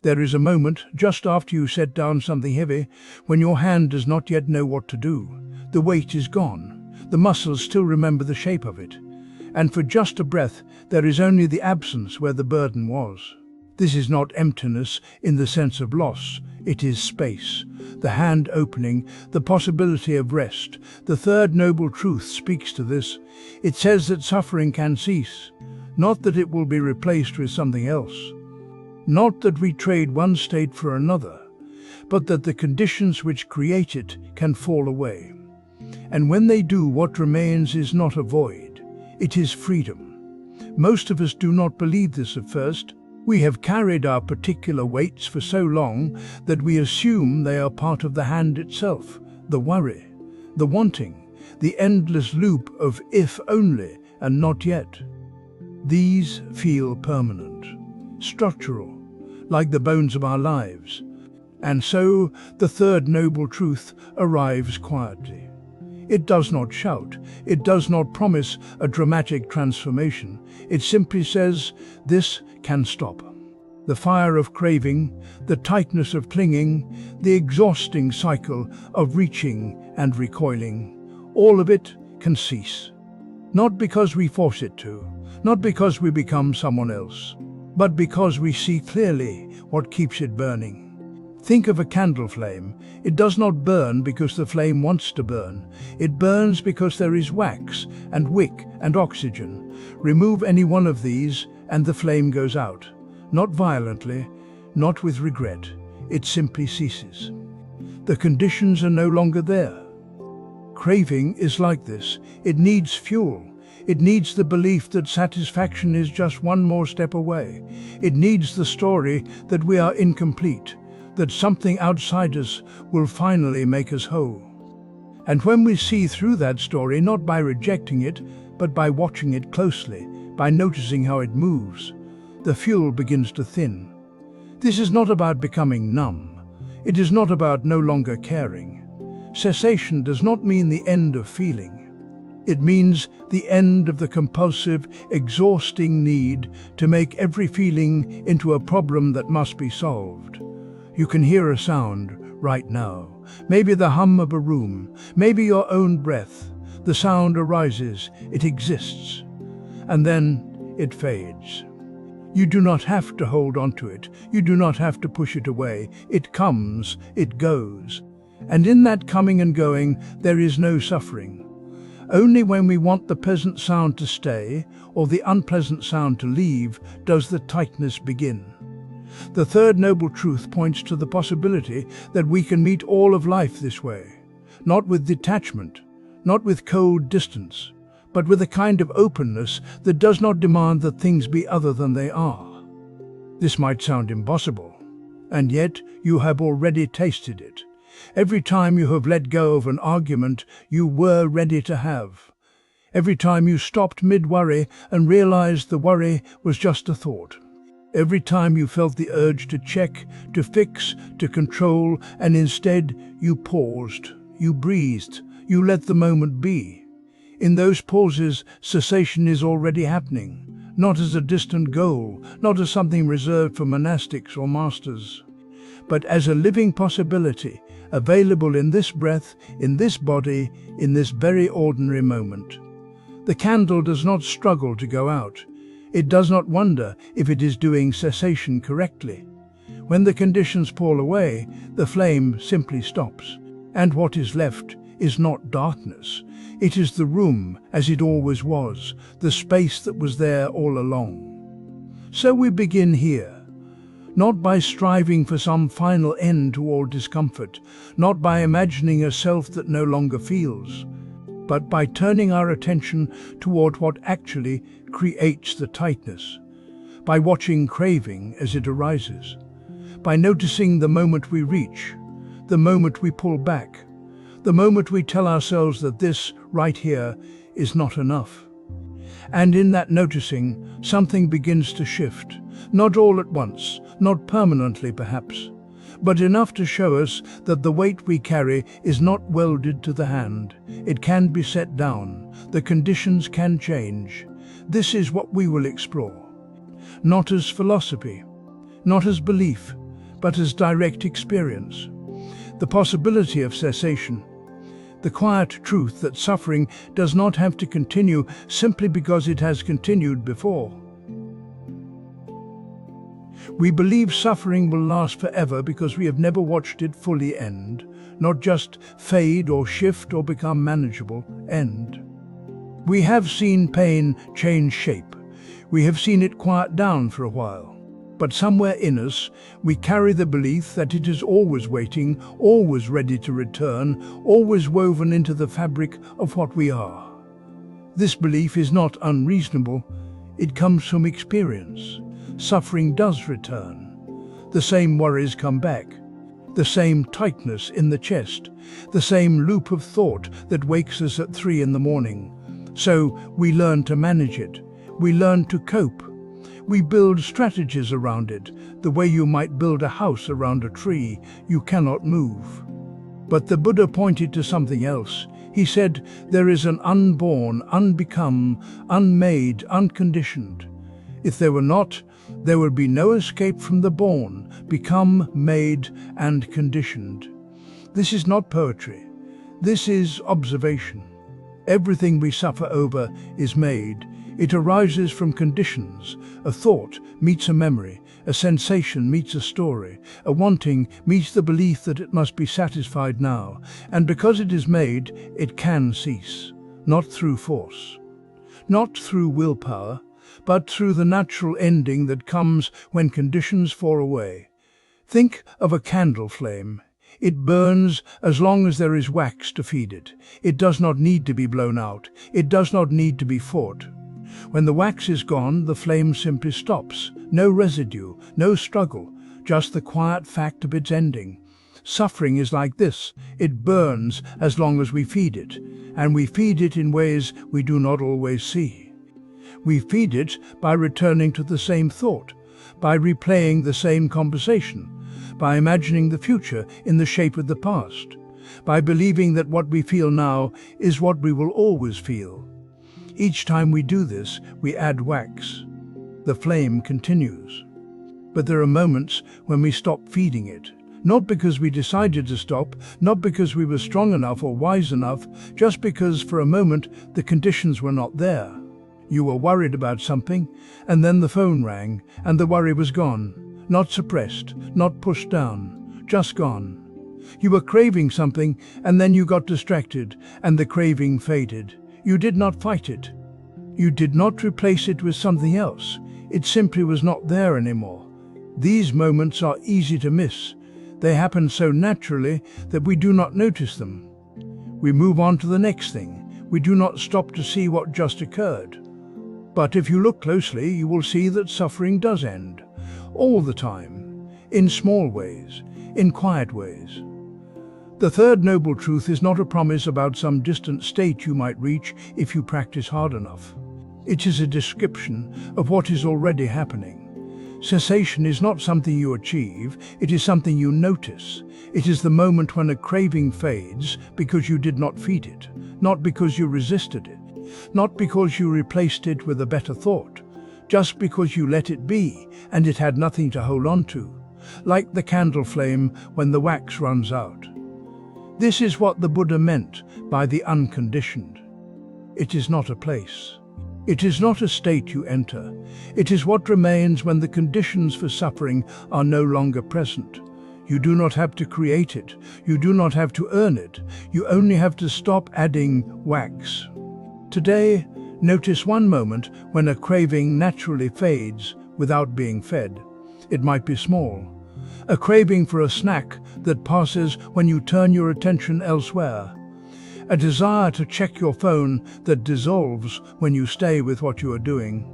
There is a moment, just after you set down something heavy, when your hand does not yet know what to do. The weight is gone. The muscles still remember the shape of it. And for just a breath, there is only the absence where the burden was. This is not emptiness in the sense of loss. It is space, the hand opening, the possibility of rest. The third noble truth speaks to this. It says that suffering can cease, not that it will be replaced with something else. Not that we trade one state for another, but that the conditions which create it can fall away. And when they do, what remains is not a void, it is freedom. Most of us do not believe this at first. We have carried our particular weights for so long that we assume they are part of the hand itself, the worry, the wanting, the endless loop of if only and not yet. These feel permanent, structural, like the bones of our lives. And so the third noble truth arrives quietly. It does not shout. It does not promise a dramatic transformation. It simply says, this can stop. The fire of craving, the tightness of clinging, the exhausting cycle of reaching and recoiling, all of it can cease. Not because we force it to, not because we become someone else, but because we see clearly what keeps it burning. Think of a candle flame. It does not burn because the flame wants to burn. It burns because there is wax and wick and oxygen. Remove any one of these and the flame goes out. Not violently, not with regret. It simply ceases. The conditions are no longer there. Craving is like this. It needs fuel. It needs the belief that satisfaction is just one more step away. It needs the story that we are incomplete, that something outside us will finally make us whole. And when we see through that story, not by rejecting it, but by watching it closely, by noticing how it moves, the fuel begins to thin. This is not about becoming numb. It is not about no longer caring. Cessation does not mean the end of feeling. It means the end of the compulsive, exhausting need to make every feeling into a problem that must be solved. You can hear a sound right now, maybe the hum of a room, maybe your own breath. The sound arises, it exists, and then it fades. You do not have to hold on to it, you do not have to push it away. It comes, it goes, and in that coming and going there is no suffering. Only when we want the pleasant sound to stay or the unpleasant sound to leave does the tightness begin. The third noble truth points to the possibility that we can meet all of life this way, not with detachment, not with cold distance, but with a kind of openness that does not demand that things be other than they are. This might sound impossible, and yet you have already tasted it. Every time you have let go of an argument you were ready to have. Every time you stopped mid-worry and realized the worry was just a thought. Every time you felt the urge to check, to fix, to control, and instead you paused, you breathed, you let the moment be. In those pauses, cessation is already happening, not as a distant goal, not as something reserved for monastics or masters, but as a living possibility, available in this breath, in this body, in this very ordinary moment. The candle does not struggle to go out. It does not wonder if it is doing cessation correctly. When the conditions fall away, the flame simply stops, and what is left is not darkness. It is the room as it always was, the space that was there all along. So we begin here. Not by striving for some final end to all discomfort, not by imagining a self that no longer feels, but by turning our attention toward what actually creates the tightness, by watching craving as it arises, by noticing the moment we reach, the moment we pull back, the moment we tell ourselves that this, right here, is not enough. And in that noticing, something begins to shift, not all at once, not permanently perhaps, but enough to show us that the weight we carry is not welded to the hand. It can be set down, the conditions can change. This is what we will explore. Not as philosophy, not as belief, but as direct experience. The possibility of cessation. The quiet truth that suffering does not have to continue simply because it has continued before. We believe suffering will last forever because we have never watched it fully end, not just fade or shift or become manageable, end. We have seen pain change shape. We have seen it quiet down for a while. But somewhere in us, we carry the belief that it is always waiting, always ready to return, always woven into the fabric of what we are. This belief is not unreasonable. It comes from experience. Suffering does return. The same worries come back. The same tightness in the chest. The same loop of thought that wakes us at 3 in the morning. So we learn to manage it. We learn to cope. We build strategies around it, the way you might build a house around a tree you cannot move. But the Buddha pointed to something else. He said, there is an unborn, unbecome, unmade, unconditioned. If there were not, there would be no escape from the born, become, made, and conditioned. This is not poetry. This is observation. Everything we suffer over is made. It arises from conditions. A thought meets a memory, a sensation meets a story, a wanting meets the belief that it must be satisfied now, and because it is made, it can cease, not through force, not through willpower, but through the natural ending that comes when conditions fall away. Think of a candle flame. It burns as long as there is wax to feed it. It does not need to be blown out. It does not need to be fought. When the wax is gone, the flame simply stops. No residue, no struggle, just the quiet fact of its ending. Suffering is like this. It burns as long as we feed it, and we feed it in ways we do not always see. We feed it by returning to the same thought, by replaying the same conversation, by imagining the future in the shape of the past, by believing that what we feel now is what we will always feel. Each time we do this, we add wax. The flame continues. But there are moments when we stop feeding it. Not because we decided to stop, not because we were strong enough or wise enough, just because for a moment the conditions were not there. You were worried about something, and then the phone rang, and the worry was gone. Not suppressed, not pushed down, just gone. You were craving something, and then you got distracted, and the craving faded. You did not fight it. You did not replace it with something else. It simply was not there anymore. These moments are easy to miss. They happen so naturally that we do not notice them. We move on to the next thing. We do not stop to see what just occurred. But if you look closely, you will see that suffering does end. All the time. In small ways. In quiet ways. The third noble truth is not a promise about some distant state you might reach if you practice hard enough. It is a description of what is already happening. Cessation is not something you achieve, it is something you notice. It is the moment when a craving fades because you did not feed it, not because you resisted it, not because you replaced it with a better thought, just because you let it be and it had nothing to hold on to, like the candle flame when the wax runs out. This is what the Buddha meant by the unconditioned. It is not a place. It is not a state you enter. It is what remains when the conditions for suffering are no longer present. You do not have to create it. You do not have to earn it. You only have to stop adding wax. Today, notice one moment when a craving naturally fades without being fed. It might be small. A craving for a snack that passes when you turn your attention elsewhere. A desire to check your phone that dissolves when you stay with what you are doing.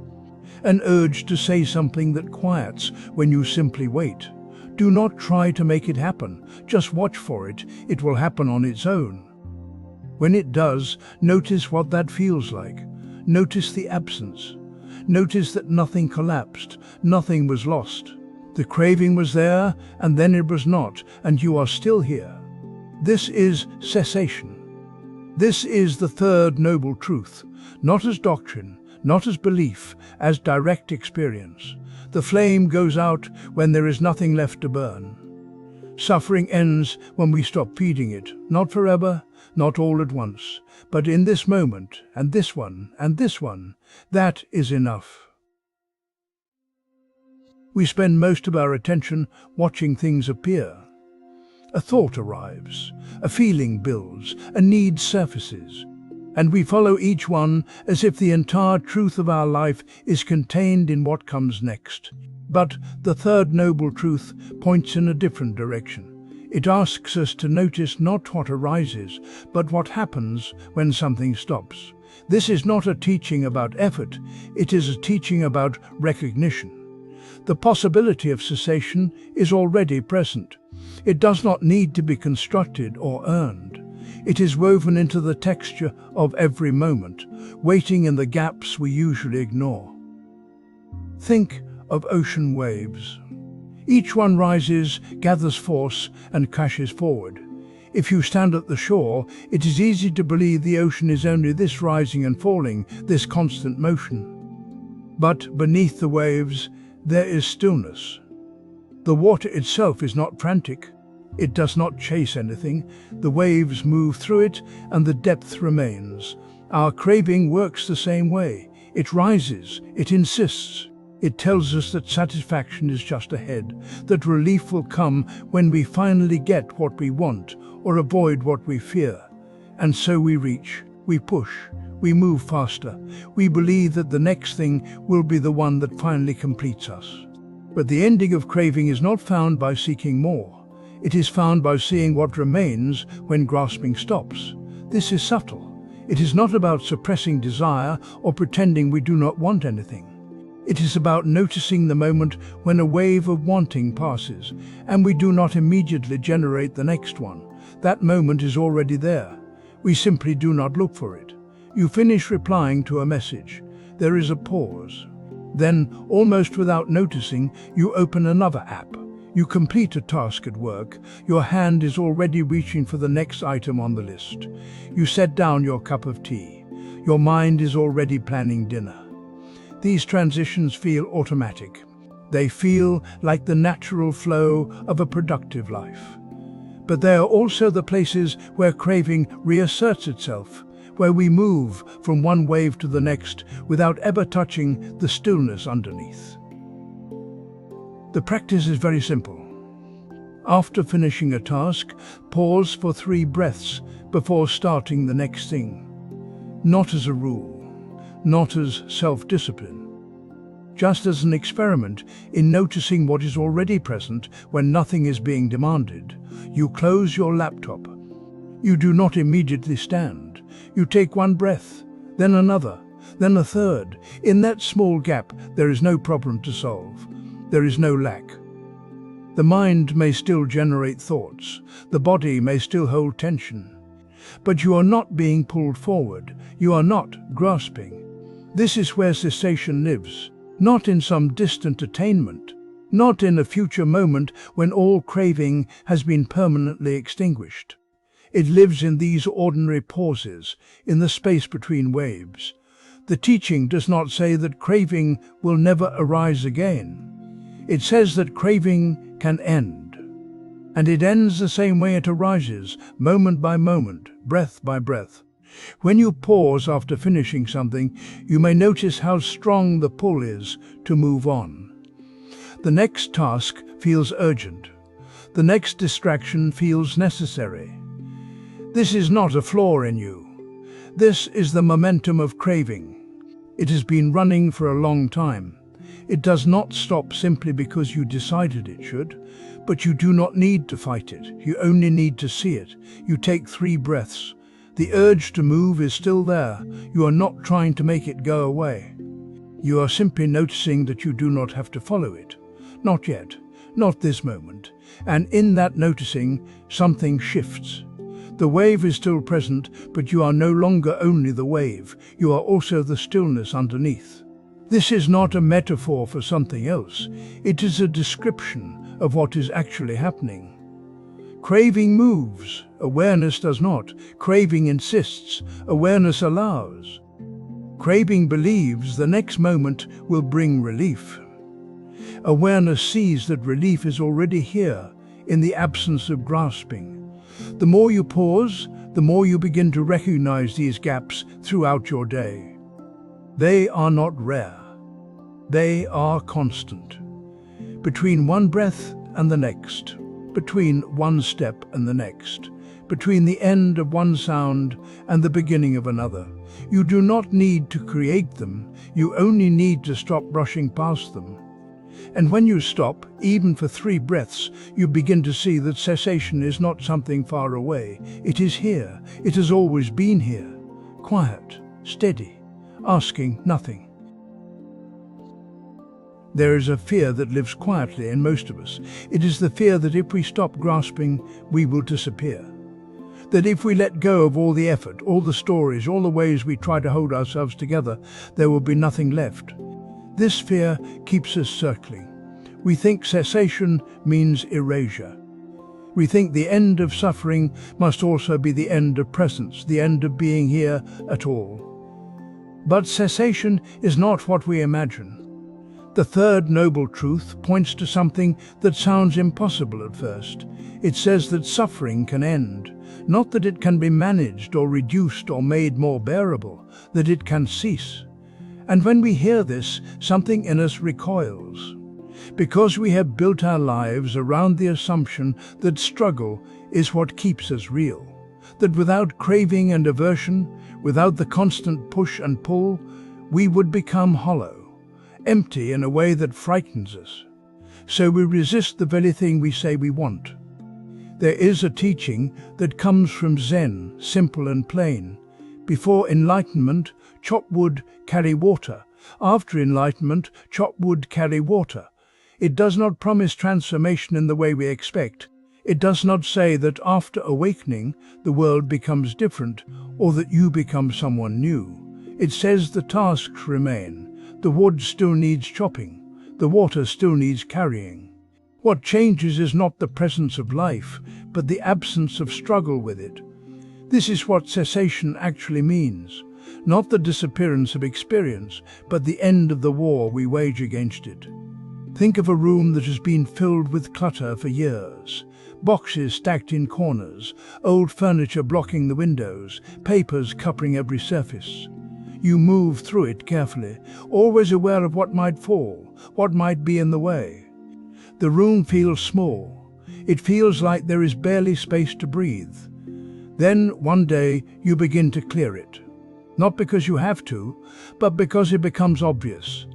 An urge to say something that quiets when you simply wait. Do not try to make it happen. Just watch for it. It will happen on its own. When it does, notice what that feels like. Notice the absence. Notice that nothing collapsed. Nothing was lost. The craving was there, and then it was not, and you are still here. This is cessation. This is the third noble truth, not as doctrine, not as belief, as direct experience. The flame goes out when there is nothing left to burn. Suffering ends when we stop feeding it, not forever, not all at once, but in this moment, and this one, and this one. That is enough. We spend most of our attention watching things appear. A thought arrives, a feeling builds, a need surfaces, and we follow each one as if the entire truth of our life is contained in what comes next. But the third noble truth points in a different direction. It asks us to notice not what arises, but what happens when something stops. This is not a teaching about effort, it is a teaching about recognition. The possibility of cessation is already present. It does not need to be constructed or earned. It is woven into the texture of every moment, waiting in the gaps we usually ignore. Think of ocean waves. Each one rises, gathers force, and crashes forward. If you stand at the shore, it is easy to believe the ocean is only this rising and falling, this constant motion. But beneath the waves, there is stillness. The water itself is not frantic. It does not chase anything. The waves move through it, and the depth remains. Our craving works the same way. It rises, it insists. It tells us that satisfaction is just ahead, that relief will come when we finally get what we want or avoid what we fear. And so we reach, we push, we move faster. We believe that the next thing will be the one that finally completes us. But the ending of craving is not found by seeking more. It is found by seeing what remains when grasping stops. This is subtle. It is not about suppressing desire or pretending we do not want anything. It is about noticing the moment when a wave of wanting passes, and we do not immediately generate the next one. That moment is already there. We simply do not look for it. You finish replying to a message. There is a pause. Then, almost without noticing, you open another app. You complete a task at work. Your hand is already reaching for the next item on the list. You set down your cup of tea. Your mind is already planning dinner. These transitions feel automatic. They feel like the natural flow of a productive life. But they are also the places where craving reasserts itself, where we move from one wave to the next without ever touching the stillness underneath. The practice is very simple. After finishing a task, pause for 3 breaths before starting the next thing. Not as a rule, not as self-discipline, just as an experiment in noticing what is already present when nothing is being demanded. You close your laptop. You do not immediately stand. You take 1 breath, then another, then a third. In that small gap, there is no problem to solve. There is no lack. The mind may still generate thoughts. The body may still hold tension. But you are not being pulled forward. You are not grasping. This is where cessation lives, not in some distant attainment, not in a future moment when all craving has been permanently extinguished. It lives in these ordinary pauses, in the space between waves. The teaching does not say that craving will never arise again. It says that craving can end. And it ends the same way it arises, moment by moment, breath by breath. When you pause after finishing something, you may notice how strong the pull is to move on. The next task feels urgent. The next distraction feels necessary. This is not a flaw in you. This is the momentum of craving. It has been running for a long time. It does not stop simply because you decided it should, but you do not need to fight it. You only need to see it. You take 3 breaths. The urge to move is still there. You are not trying to make it go away. You are simply noticing that you do not have to follow it. Not yet, not this moment. And in that noticing, something shifts. The wave is still present, but you are no longer only the wave. You are also the stillness underneath. This is not a metaphor for something else. It is a description of what is actually happening. Craving moves, awareness does not. Craving insists, awareness allows. Craving believes the next moment will bring relief. Awareness sees that relief is already here in the absence of grasping. The more you pause, the more you begin to recognize these gaps throughout your day. They are not rare. They are constant. Between one breath and the next, between one step and the next, between the end of one sound and the beginning of another. You do not need to create them, you only need to stop rushing past them. And when you stop, even for 3 breaths, you begin to see that cessation is not something far away. It is here. It has always been here. Quiet, steady, asking nothing. There is a fear that lives quietly in most of us. It is the fear that if we stop grasping, we will disappear. That if we let go of all the effort, all the stories, all the ways we try to hold ourselves together, there will be nothing left. This fear keeps us circling. We think cessation means erasure. We think the end of suffering must also be the end of presence, the end of being here at all. But cessation is not what we imagine. The third noble truth points to something that sounds impossible at first. It says that suffering can end, not that it can be managed or reduced or made more bearable, that it can cease. And when we hear this, something in us recoils, because we have built our lives around the assumption that struggle is what keeps us real, that without craving and aversion, without the constant push and pull, we would become hollow, empty in a way that frightens us. So we resist the very thing we say we want. There is a teaching that comes from Zen, simple and plain. Before enlightenment, chop wood, carry water. After enlightenment, chop wood, carry water. It does not promise transformation in the way we expect. It does not say that after awakening, the world becomes different, or that you become someone new. It says the tasks remain. The wood still needs chopping. The water still needs carrying. What changes is not the presence of life, but the absence of struggle with it. This is what cessation actually means. Not the disappearance of experience, but the end of the war we wage against it. Think of a room that has been filled with clutter for years. Boxes stacked in corners, old furniture blocking the windows, papers covering every surface. You move through it carefully, always aware of what might fall, what might be in the way. The room feels small. It feels like there is barely space to breathe. Then, one day, you begin to clear it. Not because you have to, but because it becomes obvious.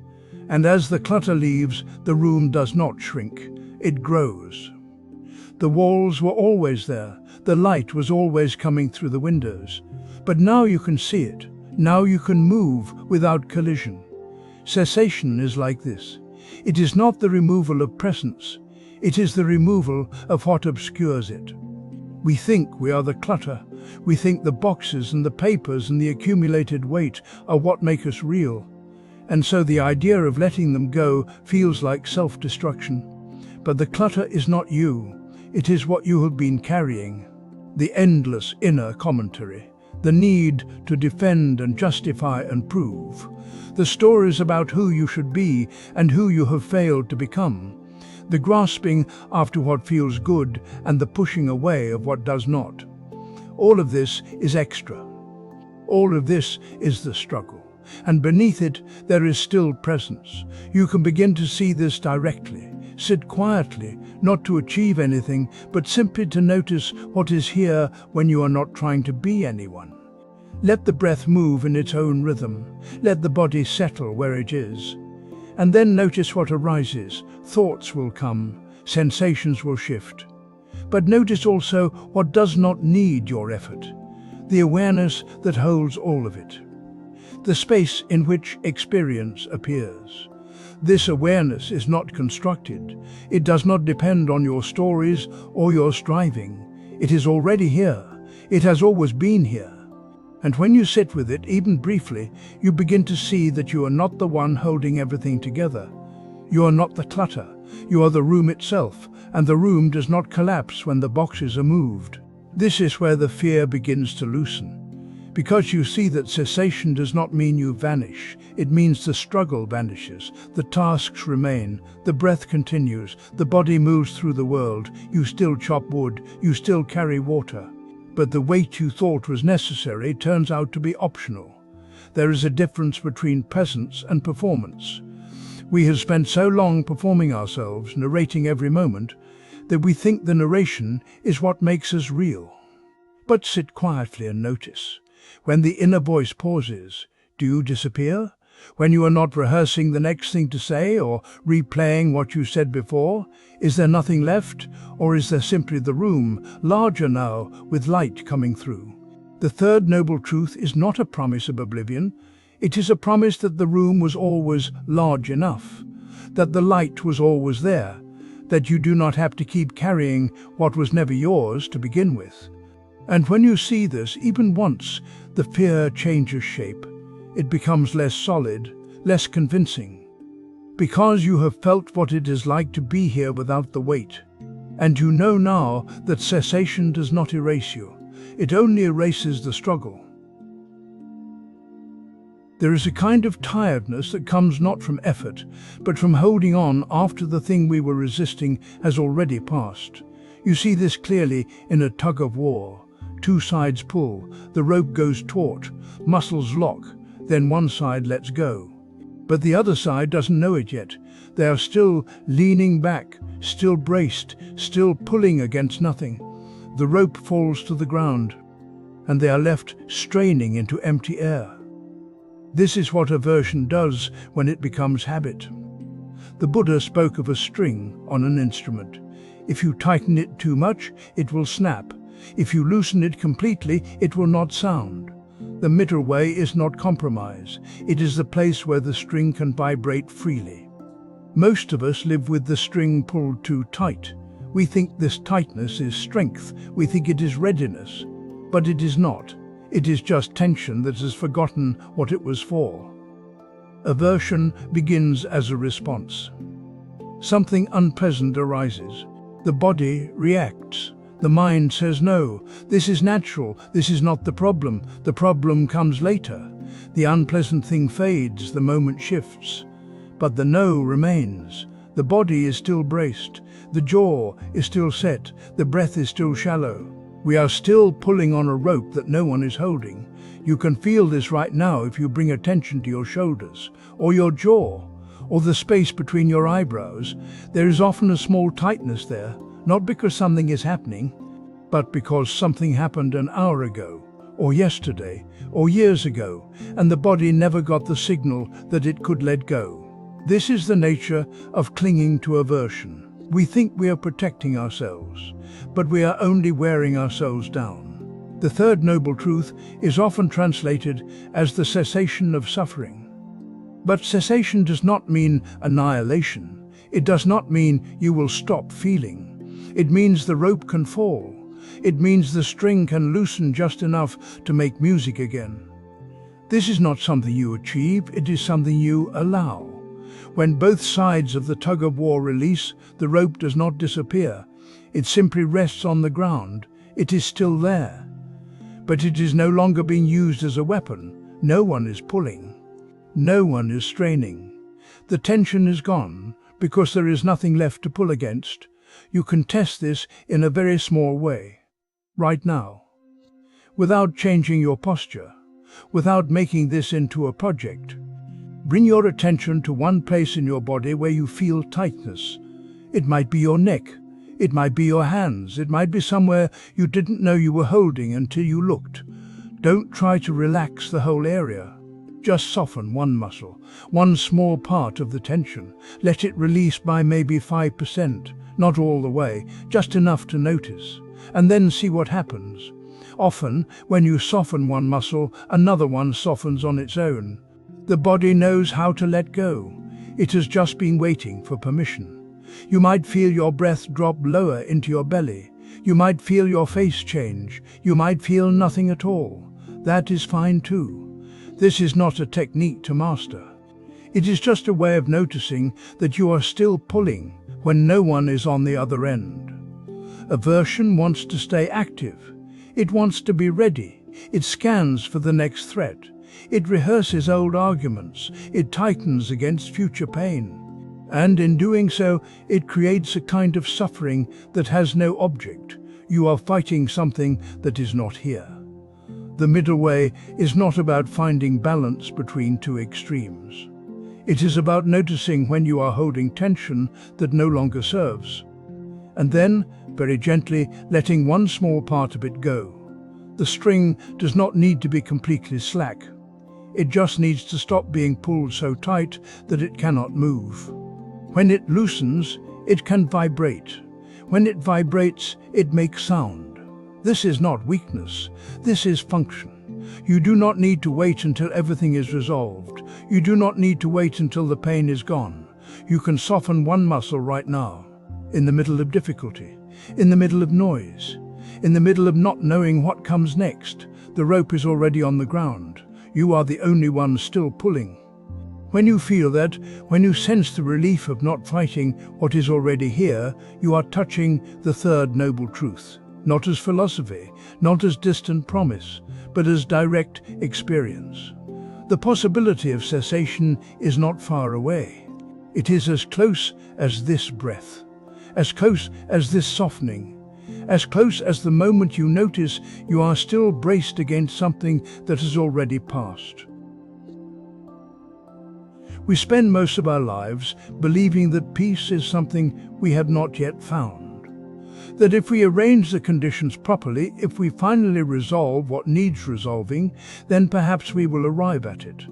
And as the clutter leaves, the room does not shrink. It grows. The walls were always there. The light was always coming through the windows. But now you can see it. Now you can move without collision. Cessation is like this. It is not the removal of presence. It is the removal of what obscures it. We think we are the clutter. We think the boxes and the papers and the accumulated weight are what make us real. And so the idea of letting them go feels like self-destruction. But the clutter is not you. It is what you have been carrying. The endless inner commentary. The need to defend and justify and prove. The stories about who you should be and who you have failed to become. The grasping after what feels good and the pushing away of what does not. All of this is extra. All of this is the struggle. And beneath it, there is still presence. You can begin to see this directly. Sit quietly, not to achieve anything, but simply to notice what is here when you are not trying to be anyone. Let the breath move in its own rhythm. Let the body settle where it is. And then notice what arises. Thoughts will come, sensations will shift. But notice also what does not need your effort. The awareness that holds all of it. The space in which experience appears. This awareness is not constructed. It does not depend on your stories or your striving. It is already here. It has always been here. And when you sit with it, even briefly, you begin to see that you are not the one holding everything together. You are not the clutter. You are the room itself, and the room does not collapse when the boxes are moved. This is where the fear begins to loosen. Because you see that cessation does not mean you vanish. It means the struggle vanishes, the tasks remain, the breath continues, the body moves through the world. You still chop wood, you still carry water. But the weight you thought was necessary turns out to be optional. There is a difference between presence and performance. We have spent so long performing ourselves, narrating every moment, that we think the narration is what makes us real. But sit quietly and notice. When the inner voice pauses, do you disappear? When you are not rehearsing the next thing to say or replaying what you said before, is there nothing left? Or is there simply the room, larger now, with light coming through? The third noble truth is not a promise of oblivion. It is a promise that the room was always large enough, that the light was always there, that you do not have to keep carrying what was never yours to begin with. And when you see this, even once, the fear changes shape. It becomes less solid, less convincing. Because you have felt what it is like to be here without the weight. And you know now that cessation does not erase you. It only erases the struggle. There is a kind of tiredness that comes not from effort, but from holding on after the thing we were resisting has already passed. You see this clearly in a tug of war. Two sides pull, the rope goes taut, muscles lock, then one side lets go. But the other side doesn't know it yet. They are still leaning back, still braced, still pulling against nothing. The rope falls to the ground, and they are left straining into empty air. This is what aversion does when it becomes habit. The Buddha spoke of a string on an instrument. If you tighten it too much, it will snap. If you loosen it completely, it will not sound. The middle way is not compromise. It is the place where the string can vibrate freely. Most of us live with the string pulled too tight. We think this tightness is strength. We think it is readiness. But it is not. It is just tension that has forgotten what it was for. Aversion begins as a response. Something unpleasant arises. The body reacts. The mind says no, this is natural, this is not the problem comes later. The unpleasant thing fades, the moment shifts. But the no remains. The body is still braced, the jaw is still set, the breath is still shallow. We are still pulling on a rope that no one is holding. You can feel this right now if you bring attention to your shoulders, or your jaw, or the space between your eyebrows. There is often a small tightness there. Not because something is happening, but because something happened an hour ago, or yesterday, or years ago, and the body never got the signal that it could let go. This is the nature of clinging to aversion. We think we are protecting ourselves, but we are only wearing ourselves down. The third noble truth is often translated as the cessation of suffering. But cessation does not mean annihilation. It does not mean you will stop feeling. It means the rope can fall. It means the string can loosen just enough to make music again. This is not something you achieve, it is something you allow. When both sides of the tug-of-war release, the rope does not disappear. It simply rests on the ground. It is still there. But it is no longer being used as a weapon. No one is pulling. No one is straining. The tension is gone because there is nothing left to pull against. You can test this in a very small way, right now, without changing your posture, without making this into a project. Bring your attention to one place in your body where you feel tightness. It might be your neck, it might be your hands, it might be somewhere you didn't know you were holding until you looked. Don't try to relax the whole area. Just soften one muscle, one small part of the tension. Let it release by maybe 5%. Not all the way, just enough to notice, and then see what happens. Often, when you soften one muscle, another one softens on its own. The body knows how to let go. It has just been waiting for permission. You might feel your breath drop lower into your belly. You might feel your face change. You might feel nothing at all. That is fine too. This is not a technique to master. It is just a way of noticing that you are still pulling when no one is on the other end. Aversion wants to stay active. It wants to be ready. It scans for the next threat. It rehearses old arguments. It tightens against future pain. And in doing so, it creates a kind of suffering that has no object. You are fighting something that is not here. The middle way is not about finding balance between two extremes. It is about noticing when you are holding tension that no longer serves, and then, very gently, letting one small part of it go. The string does not need to be completely slack. It just needs to stop being pulled so tight that it cannot move. When it loosens, it can vibrate. When it vibrates, it makes sound. This is not weakness. This is function. You do not need to wait until everything is resolved. You do not need to wait until the pain is gone. You can soften one muscle right now, in the middle of difficulty, in the middle of noise, in the middle of not knowing what comes next. The rope is already on the ground. You are the only one still pulling. When you feel that, when you sense the relief of not fighting what is already here, you are touching the third noble truth. Not as philosophy, not as distant promise, but as direct experience. The possibility of cessation is not far away. It is as close as this breath, as close as this softening, as close as the moment you notice you are still braced against something that has already passed. We spend most of our lives believing that peace is something we have not yet found. That if we arrange the conditions properly, if we finally resolve what needs resolving, then perhaps we will arrive at it.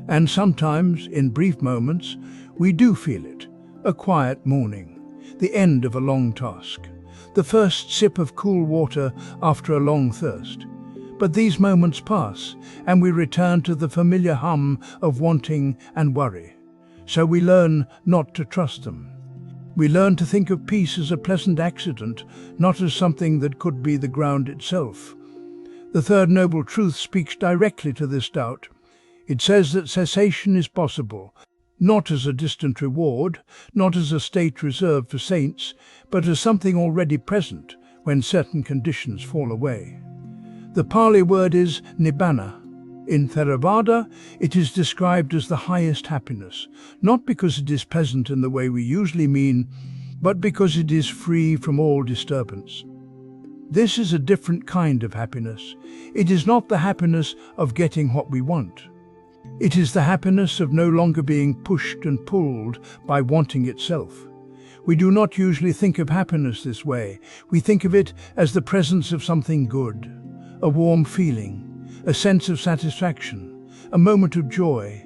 And sometimes, in brief moments, we do feel it. A quiet morning, the end of a long task, the first sip of cool water after a long thirst. But these moments pass, and we return to the familiar hum of wanting and worry. So we learn not to trust them. We learn to think of peace as a pleasant accident, not as something that could be the ground itself. The third noble truth speaks directly to this doubt. It says that cessation is possible, not as a distant reward, not as a state reserved for saints, but as something already present when certain conditions fall away. The Pali word is nibbana. In Theravada, it is described as the highest happiness, not because it is pleasant in the way we usually mean, but because it is free from all disturbance. This is a different kind of happiness. It is not the happiness of getting what we want. It is the happiness of no longer being pushed and pulled by wanting itself. We do not usually think of happiness this way. We think of it as the presence of something good, a warm feeling, a sense of satisfaction, a moment of joy.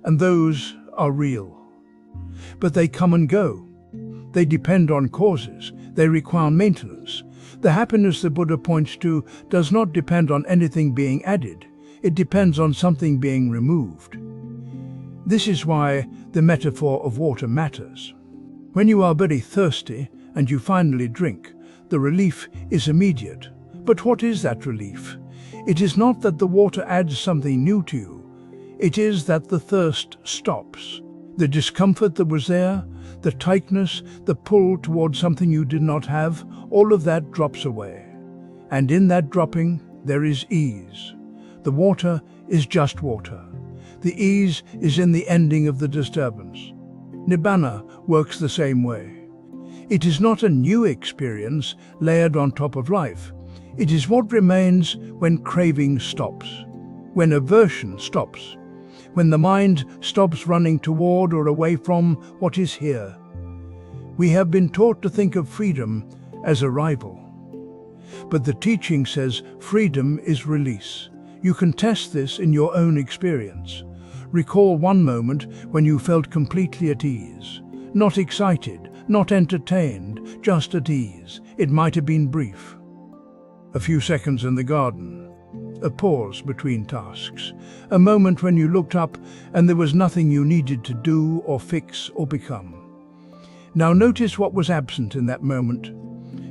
And those are real. But they come and go. They depend on causes. They require maintenance. The happiness the Buddha points to does not depend on anything being added. It depends on something being removed. This is why the metaphor of water matters. When you are very thirsty and you finally drink, the relief is immediate. But what is that relief? It is not that the water adds something new to you. It is that the thirst stops. The discomfort that was there, the tightness, the pull towards something you did not have, all of that drops away. And in that dropping, there is ease. The water is just water. The ease is in the ending of the disturbance. Nibbana works the same way. It is not a new experience layered on top of life. It is what remains when craving stops, when aversion stops, when the mind stops running toward or away from what is here. We have been taught to think of freedom as arrival. But the teaching says freedom is release. You can test this in your own experience. Recall one moment when you felt completely at ease, not excited, not entertained, just at ease. It might have been brief. A few seconds in the garden, a pause between tasks, a moment when you looked up and there was nothing you needed to do or fix or become. Now notice what was absent in that moment.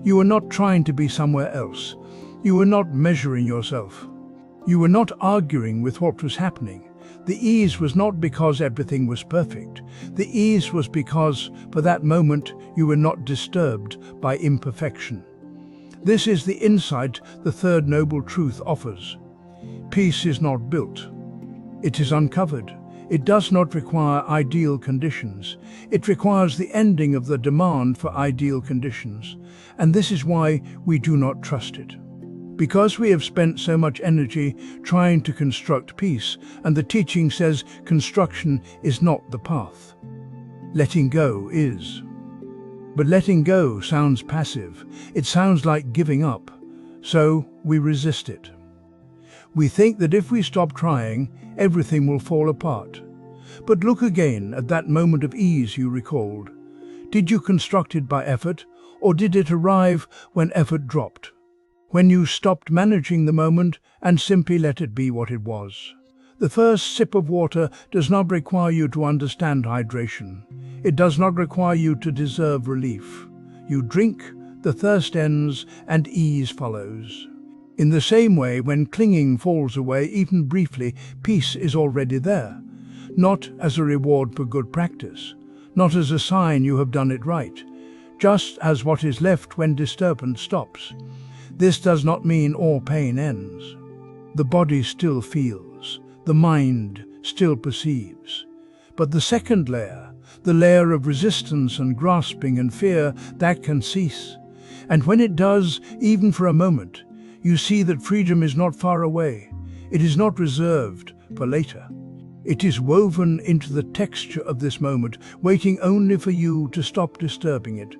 You were not trying to be somewhere else. You were not measuring yourself. You were not arguing with what was happening. The ease was not because everything was perfect. The ease was because, for that moment, you were not disturbed by imperfection. This is the insight the third noble truth offers. Peace is not built. It is uncovered. It does not require ideal conditions. It requires the ending of the demand for ideal conditions. And this is why we do not trust it. Because we have spent so much energy trying to construct peace, and the teaching says construction is not the path. Letting go is. But letting go sounds passive. It sounds like giving up. So we resist it. We think that if we stop trying, everything will fall apart. But look again at that moment of ease you recalled. Did you construct it by effort, or did it arrive when effort dropped? When you stopped managing the moment and simply let it be what it was? The first sip of water does not require you to understand hydration. It does not require you to deserve relief. You drink, the thirst ends, and ease follows. In the same way, when clinging falls away, even briefly, peace is already there. Not as a reward for good practice, not as a sign you have done it right, just as what is left when disturbance stops. This does not mean all pain ends. The body still feels, the mind still perceives. But the second layer, the layer of resistance and grasping and fear, that can cease. And when it does, even for a moment, you see that freedom is not far away. It is not reserved for later. It is woven into the texture of this moment, waiting only for you to stop disturbing it.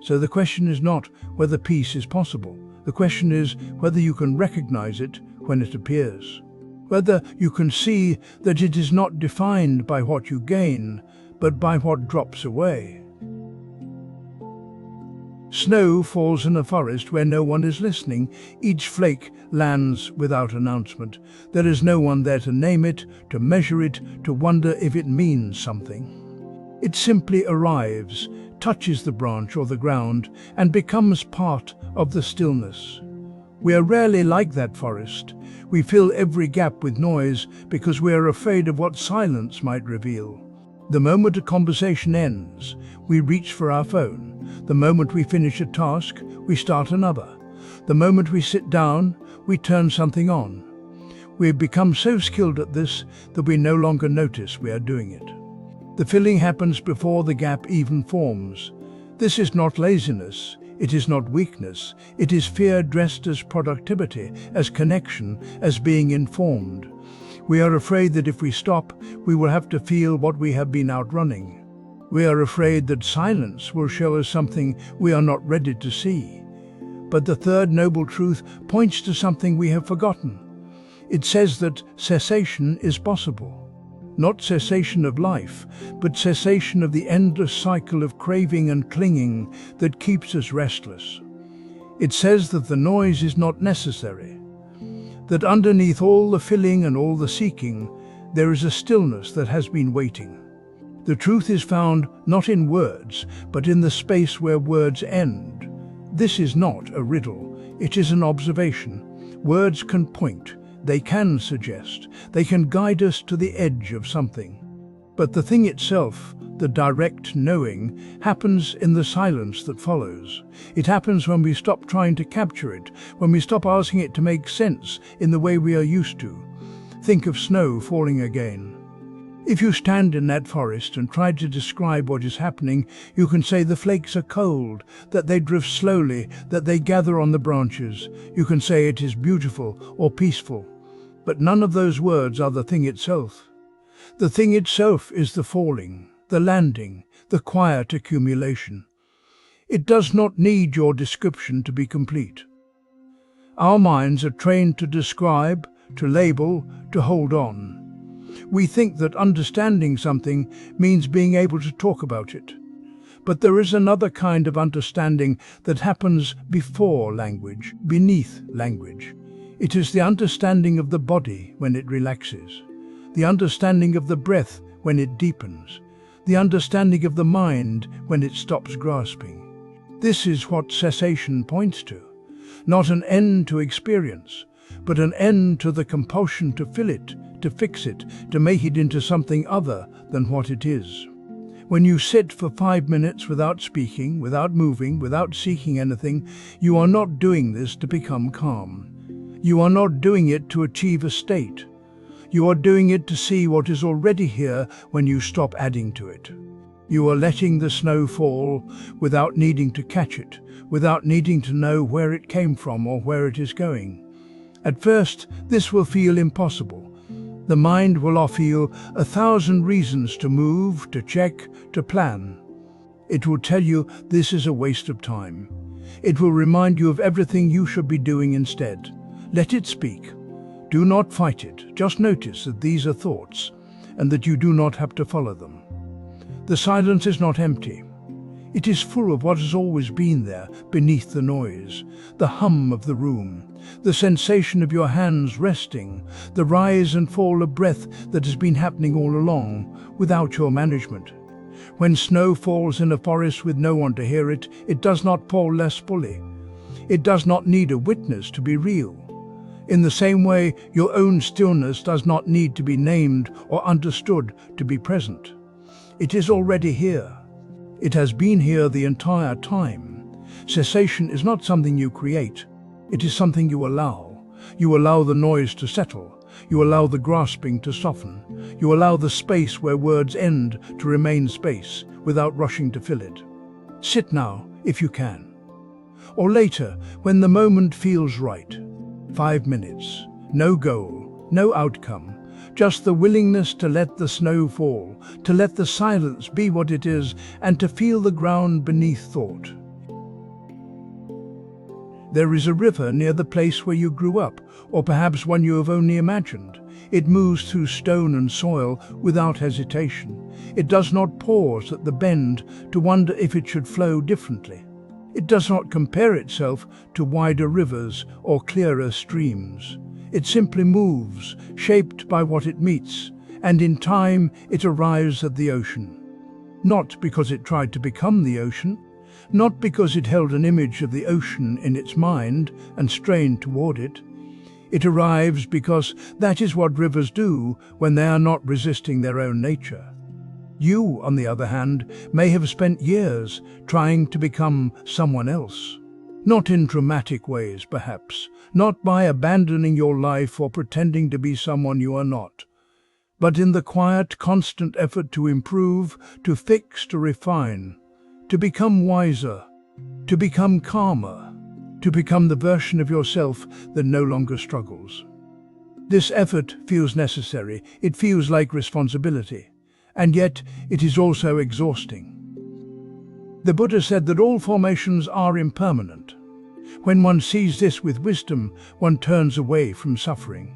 So the question is not whether peace is possible. The question is whether you can recognize it when it appears. Whether you can see that it is not defined by what you gain, but by what drops away. Snow falls in a forest where no one is listening. Each flake lands without announcement. There is no one there to name it, to measure it, to wonder if it means something. It simply arrives, touches the branch or the ground, and becomes part of the stillness. We are rarely like that forest. We fill every gap with noise because we are afraid of what silence might reveal. The moment a conversation ends, we reach for our phone. The moment we finish a task, we start another. The moment we sit down, we turn something on. We have become so skilled at this that we no longer notice we are doing it. The filling happens before the gap even forms. This is not laziness. It is not weakness. It is fear dressed as productivity, as connection, as being informed. We are afraid that if we stop, we will have to feel what we have been outrunning. We are afraid that silence will show us something we are not ready to see. But the third noble truth points to something we have forgotten. It says that cessation is possible. Not cessation of life, but cessation of the endless cycle of craving and clinging that keeps us restless. It says that the noise is not necessary, that underneath all the filling and all the seeking, there is a stillness that has been waiting. The truth is found not in words, but in the space where words end. This is not a riddle, it is an observation. Words can point. They can suggest, they can guide us to the edge of something. But the thing itself, the direct knowing, happens in the silence that follows. It happens when we stop trying to capture it, when we stop asking it to make sense in the way we are used to. Think of snow falling again. If you stand in that forest and try to describe what is happening, you can say the flakes are cold, that they drift slowly, that they gather on the branches. You can say it is beautiful or peaceful. But none of those words are the thing itself. The thing itself is the falling, the landing, the quiet accumulation. It does not need your description to be complete. Our minds are trained to describe, to label, to hold on. We think that understanding something means being able to talk about it. But there is another kind of understanding that happens before language, beneath language. It is the understanding of the body when it relaxes, the understanding of the breath when it deepens, the understanding of the mind when it stops grasping. This is what cessation points to, not an end to experience, but an end to the compulsion to fill it, to fix it, to make it into something other than what it is. When you sit for 5 minutes without speaking, without moving, without seeking anything, you are not doing this to become calm. You are not doing it to achieve a state. You are doing it to see what is already here when you stop adding to it. You are letting the snow fall without needing to catch it, without needing to know where it came from or where it is going. At first, this will feel impossible. The mind will offer you 1,000 reasons to move, to check, to plan. It will tell you this is a waste of time. It will remind you of everything you should be doing instead. Let it speak. Do not fight it. Just notice that these are thoughts and that you do not have to follow them. The silence is not empty. It is full of what has always been there beneath the noise, the hum of the room, the sensation of your hands resting, the rise and fall of breath that has been happening all along, without your management. When snow falls in a forest with no one to hear it, it does not fall less fully. It does not need a witness to be real. In the same way, your own stillness does not need to be named or understood to be present. It is already here. It has been here the entire time. Cessation is not something you create. It is something you allow. You allow the noise to settle. You allow the grasping to soften. You allow the space where words end to remain space without rushing to fill it. Sit now, if you can. Or later, when the moment feels right. 5 minutes. No goal, no outcome. Just the willingness to let the snow fall, to let the silence be what it is, and to feel the ground beneath thought. There is a river near the place where you grew up, or perhaps one you have only imagined. It moves through stone and soil without hesitation. It does not pause at the bend to wonder if it should flow differently. It does not compare itself to wider rivers or clearer streams. It simply moves, shaped by what it meets, and in time it arrives at the ocean. Not because it tried to become the ocean, not because it held an image of the ocean in its mind and strained toward it. It arrives because that is what rivers do when they are not resisting their own nature. You, on the other hand, may have spent years trying to become someone else. Not in dramatic ways, perhaps, not by abandoning your life or pretending to be someone you are not, but in the quiet, constant effort to improve, to fix, to refine, to become wiser, to become calmer, to become the version of yourself that no longer struggles. This effort feels necessary, it feels like responsibility, and yet it is also exhausting. The Buddha said that all formations are impermanent. When one sees this with wisdom, one turns away from suffering.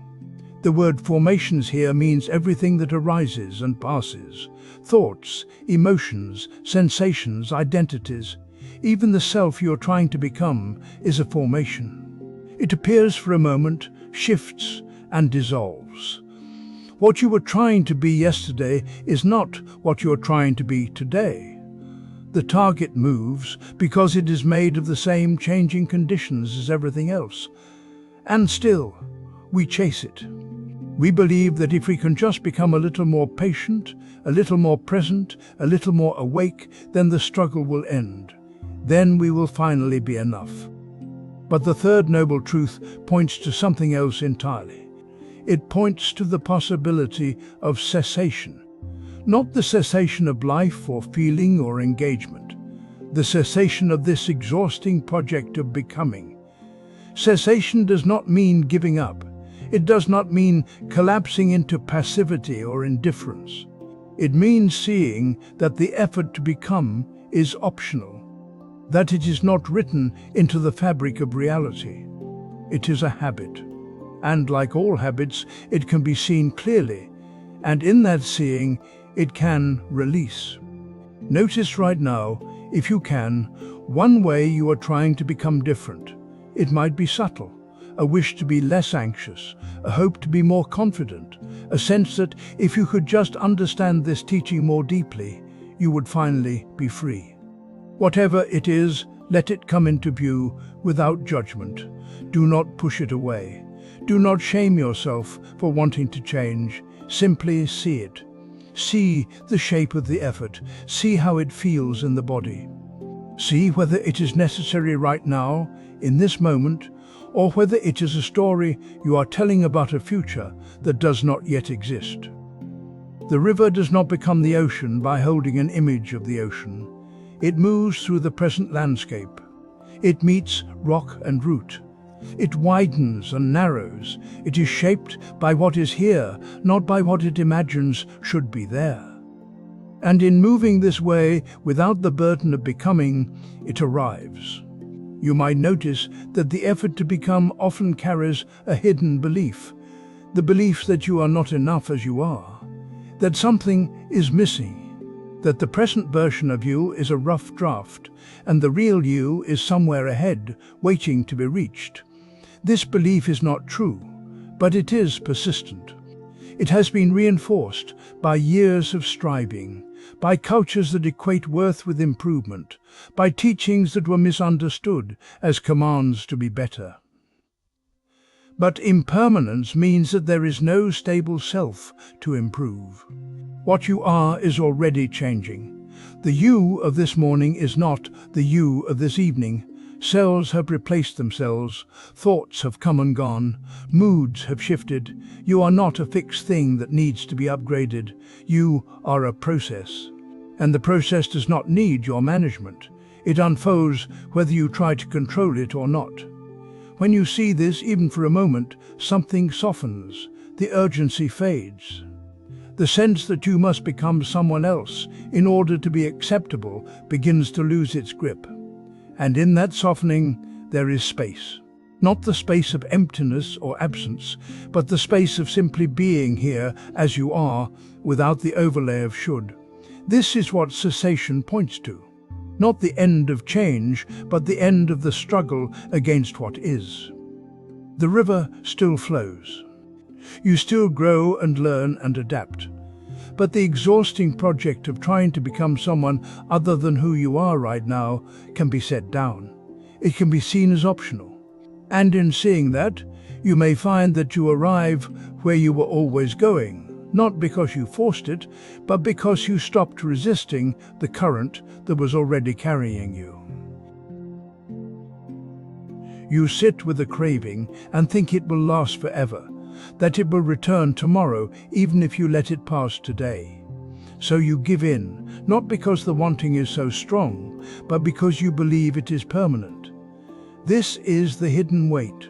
The word formations here means everything that arises and passes. Thoughts, emotions, sensations, identities. Even the self you are trying to become is a formation. It appears for a moment, shifts, and dissolves. What you were trying to be yesterday is not what you are trying to be today. The target moves because it is made of the same changing conditions as everything else. And still, we chase it. We believe that if we can just become a little more patient, a little more present, a little more awake, then the struggle will end. Then we will finally be enough. But the third noble truth points to something else entirely. It points to the possibility of cessation. Not the cessation of life or feeling or engagement. The cessation of this exhausting project of becoming. Cessation does not mean giving up. It does not mean collapsing into passivity or indifference. It means seeing that the effort to become is optional, that it is not written into the fabric of reality. It is a habit, and like all habits, it can be seen clearly, and in that seeing, it can release. Notice right now, if you can, one way you are trying to become different. It might be subtle, a wish to be less anxious, a hope to be more confident, a sense that if you could just understand this teaching more deeply, you would finally be free. Whatever it is, let it come into view without judgment. Do not push it away. Do not shame yourself for wanting to change. Simply see it. See the shape of the effort. See how it feels in the body. See whether it is necessary right now, in this moment, or whether it is a story you are telling about a future that does not yet exist. The river does not become the ocean by holding an image of the ocean. It moves through the present landscape. It meets rock and root. It widens and narrows. It is shaped by what is here, not by what it imagines should be there. And in moving this way, without the burden of becoming, it arrives. You might notice that the effort to become often carries a hidden belief, the belief that you are not enough as you are, that something is missing, that the present version of you is a rough draft, and the real you is somewhere ahead, waiting to be reached. This belief is not true, but it is persistent. It has been reinforced by years of striving, by cultures that equate worth with improvement, by teachings that were misunderstood as commands to be better. But impermanence means that there is no stable self to improve. What you are is already changing. The you of this morning is not the you of this evening. Cells have replaced themselves, thoughts have come and gone, moods have shifted. You are not a fixed thing that needs to be upgraded. You are a process. And the process does not need your management. It unfolds whether you try to control it or not. When you see this, even for a moment, something softens. The urgency fades. The sense that you must become someone else in order to be acceptable begins to lose its grip. And in that softening, there is space. Not the space of emptiness or absence, but the space of simply being here as you are, without the overlay of should. This is what cessation points to. Not the end of change, but the end of the struggle against what is. The river still flows. You still grow and learn and adapt. But the exhausting project of trying to become someone other than who you are right now can be set down. It can be seen as optional. And in seeing that, you may find that you arrive where you were always going, not because you forced it, but because you stopped resisting the current that was already carrying you. You sit with a craving and think it will last forever, that it will return tomorrow even if you let it pass today. So you give in, not because the wanting is so strong, but because you believe it is permanent. This is the hidden weight,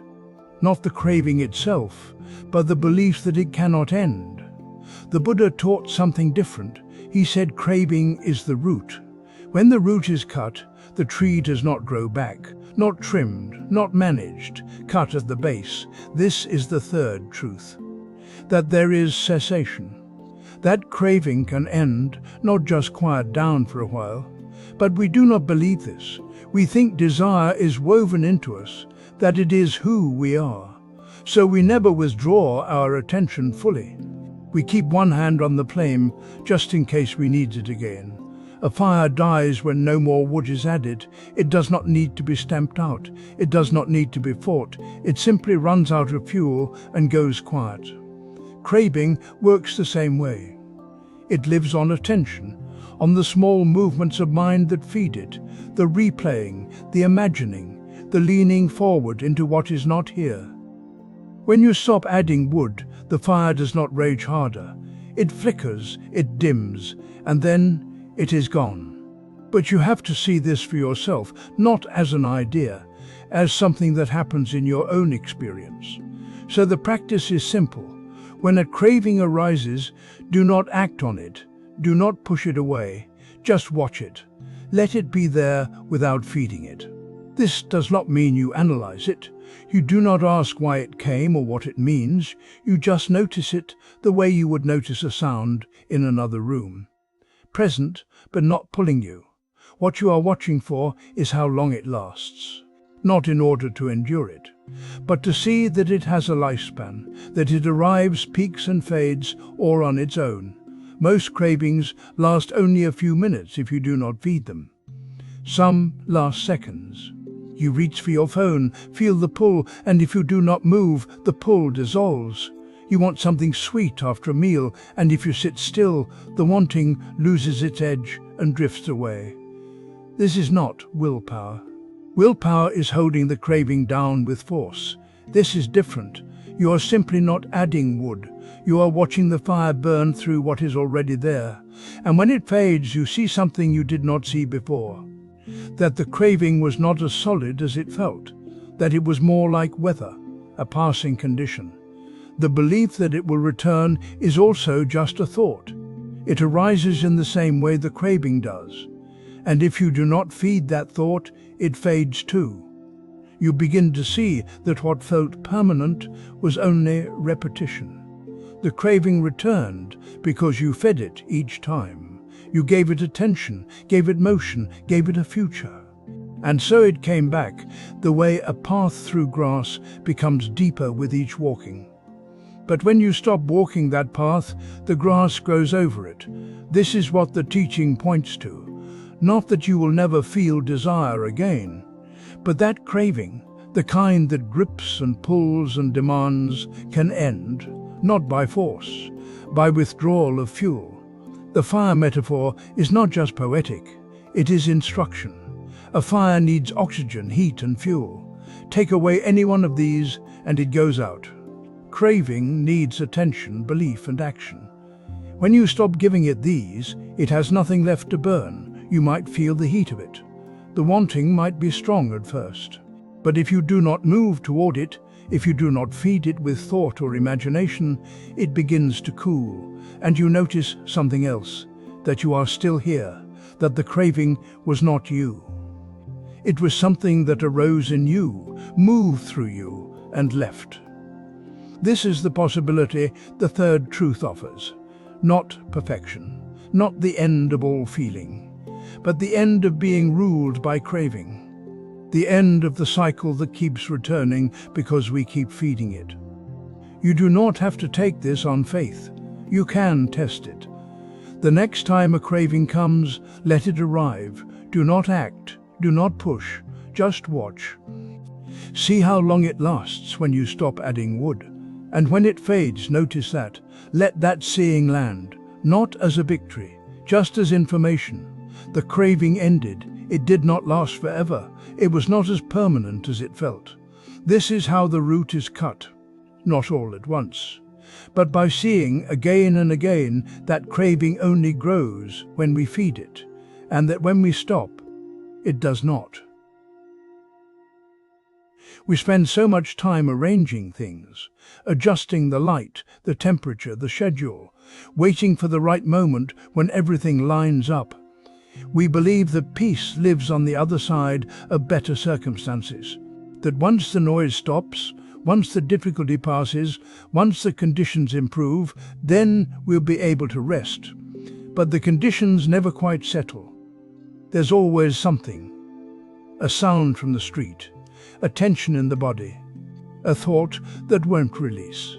not the craving itself, but the belief that it cannot end. The Buddha taught something different. He said craving is the root. When the root is cut, the tree does not grow back, not trimmed, not managed, cut at the base. This is the third truth, that there is cessation. That craving can end, not just quiet down for a while. But we do not believe this. We think desire is woven into us, that it is who we are. So we never withdraw our attention fully. We keep one hand on the flame just in case we need it again. A fire dies when no more wood is added. It does not need to be stamped out. It does not need to be fought. It simply runs out of fuel and goes quiet. Craving works the same way. It lives on attention, on the small movements of mind that feed it, the replaying, the imagining, the leaning forward into what is not here. When you stop adding wood, the fire does not rage harder. It flickers, it dims, and then it is gone. But you have to see this for yourself, not as an idea, as something that happens in your own experience. So the practice is simple. When a craving arises, do not act on it. Do not push it away. Just watch it. Let it be there without feeding it. This does not mean you analyze it. You do not ask why it came or what it means. You just notice it the way you would notice a sound in another room. Present, but not pulling you. What you are watching for is how long it lasts. Not in order to endure it, but to see that it has a lifespan, that it arrives, peaks and fades, or on its own. Most cravings last only a few minutes if you do not feed them. Some last seconds. You reach for your phone, feel the pull, and if you do not move, the pull dissolves. You want something sweet after a meal, and if you sit still, the wanting loses its edge and drifts away. This is not willpower. Willpower is holding the craving down with force. This is different. You are simply not adding wood. You are watching the fire burn through what is already there. And when it fades, you see something you did not see before. That the craving was not as solid as it felt. That it was more like weather, a passing condition. The belief that it will return is also just a thought. It arises in the same way the craving does. And if you do not feed that thought, it fades too. You begin to see that what felt permanent was only repetition. The craving returned because you fed it each time. You gave it attention, gave it motion, gave it a future. And so it came back, the way a path through grass becomes deeper with each walking. But when you stop walking that path, the grass grows over it. This is what the teaching points to. Not that you will never feel desire again, but that craving, the kind that grips and pulls and demands, can end, not by force, by withdrawal of fuel. The fire metaphor is not just poetic, it is instruction. A fire needs oxygen, heat and fuel. Take away any one of these and it goes out. Craving needs attention, belief and action. When you stop giving it these, it has nothing left to burn. You might feel the heat of it. The wanting might be strong at first. But if you do not move toward it, if you do not feed it with thought or imagination, it begins to cool, and you notice something else, that you are still here, that the craving was not you. It was something that arose in you, moved through you, and left. This is the possibility the third truth offers. Not perfection, not the end of all feeling, but the end of being ruled by craving. The end of the cycle that keeps returning because we keep feeding it. You do not have to take this on faith. You can test it. The next time a craving comes, let it arrive. Do not act, do not push, just watch. See how long it lasts when you stop adding wood. And when it fades, notice that. Let that seeing land, not as a victory, just as information. The craving ended. It did not last forever. It was not as permanent as it felt. This is how the root is cut, not all at once, but by seeing again and again that craving only grows when we feed it, and that when we stop, it does not. We spend so much time arranging things, adjusting the light, the temperature, the schedule, waiting for the right moment when everything lines up. We believe that peace lives on the other side of better circumstances, that once the noise stops, once the difficulty passes, once the conditions improve, then we'll be able to rest. But the conditions never quite settle. There's always something, a sound from the street, a tension in the body, a thought that won't release.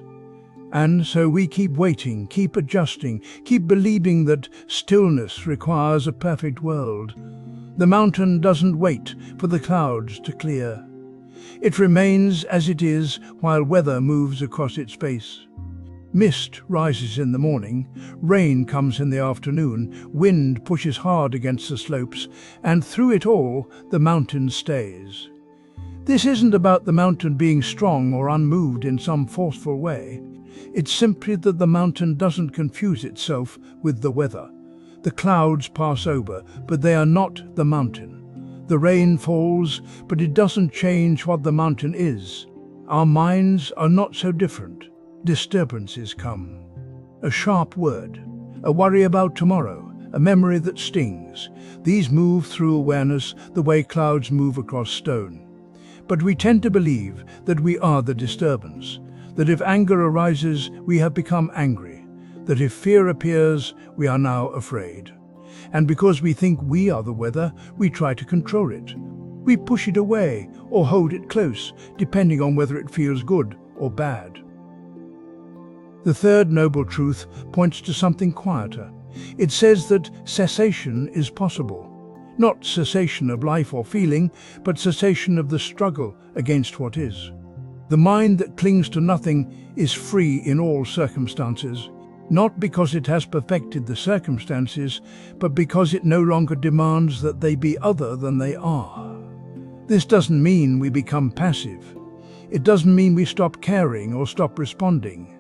And so we keep waiting, keep adjusting, keep believing that stillness requires a perfect world. The mountain doesn't wait for the clouds to clear. It remains as it is while weather moves across its face. Mist rises in the morning, rain comes in the afternoon, wind pushes hard against the slopes, and through it all the mountain stays. This isn't about the mountain being strong or unmoved in some forceful way. It's simply that the mountain doesn't confuse itself with the weather. The clouds pass over, but they are not the mountain. The rain falls, but it doesn't change what the mountain is. Our minds are not so different. Disturbances come. A sharp word, a worry about tomorrow, a memory that stings. These move through awareness the way clouds move across stone. But we tend to believe that we are the disturbance, that if anger arises, we have become angry, that if fear appears, we are now afraid. And because we think we are the weather, we try to control it. We push it away or hold it close, depending on whether it feels good or bad. The third noble truth points to something quieter. It says that cessation is possible. Not cessation of life or feeling, but cessation of the struggle against what is. The mind that clings to nothing is free in all circumstances, not because it has perfected the circumstances, but because it no longer demands that they be other than they are. This doesn't mean we become passive. It doesn't mean we stop caring or stop responding.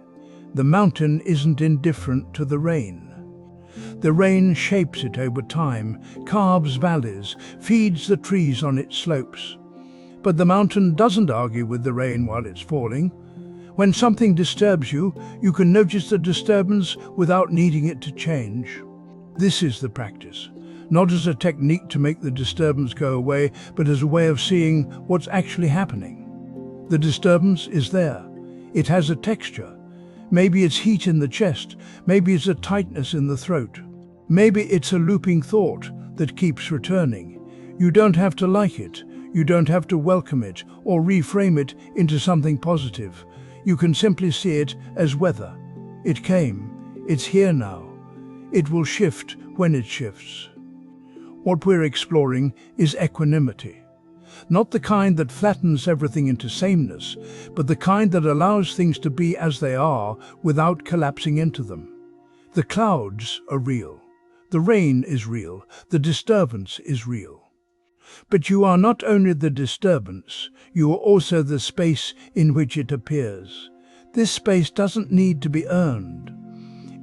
The mountain isn't indifferent to the rain. The rain shapes it over time, carves valleys, feeds the trees on its slopes. But the mountain doesn't argue with the rain while it's falling. When something disturbs you, you can notice the disturbance without needing it to change. This is the practice, not as a technique to make the disturbance go away, but as a way of seeing what's actually happening. The disturbance is there. It has a texture. Maybe it's heat in the chest, maybe it's a tightness in the throat. Maybe it's a looping thought that keeps returning. You don't have to like it. You don't have to welcome it or reframe it into something positive. You can simply see it as weather. It came. It's here now. It will shift when it shifts. What we're exploring is equanimity. Not the kind that flattens everything into sameness, but the kind that allows things to be as they are without collapsing into them. The clouds are real. The rain is real. The disturbance is real. But you are not only the disturbance, you are also the space in which it appears. This space doesn't need to be earned.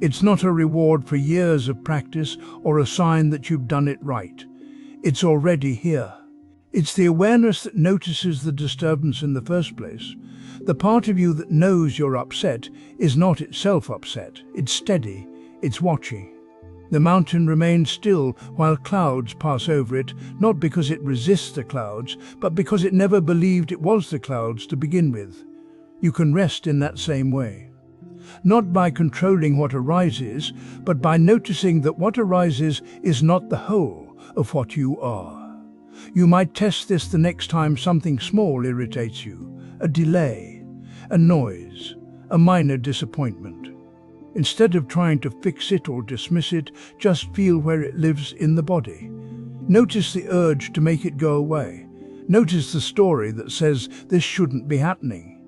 It's not a reward for years of practice or a sign that you've done it right. It's already here. It's the awareness that notices the disturbance in the first place. The part of you that knows you're upset is not itself upset. It's steady. It's watching. The mountain remains still while clouds pass over it, not because it resists the clouds, but because it never believed it was the clouds to begin with. You can rest in that same way. Not by controlling what arises, but by noticing that what arises is not the whole of what you are. You might test this the next time something small irritates you, a delay, a noise, a minor disappointment. Instead of trying to fix it or dismiss it, just feel where it lives in the body. Notice the urge to make it go away. Notice the story that says this shouldn't be happening.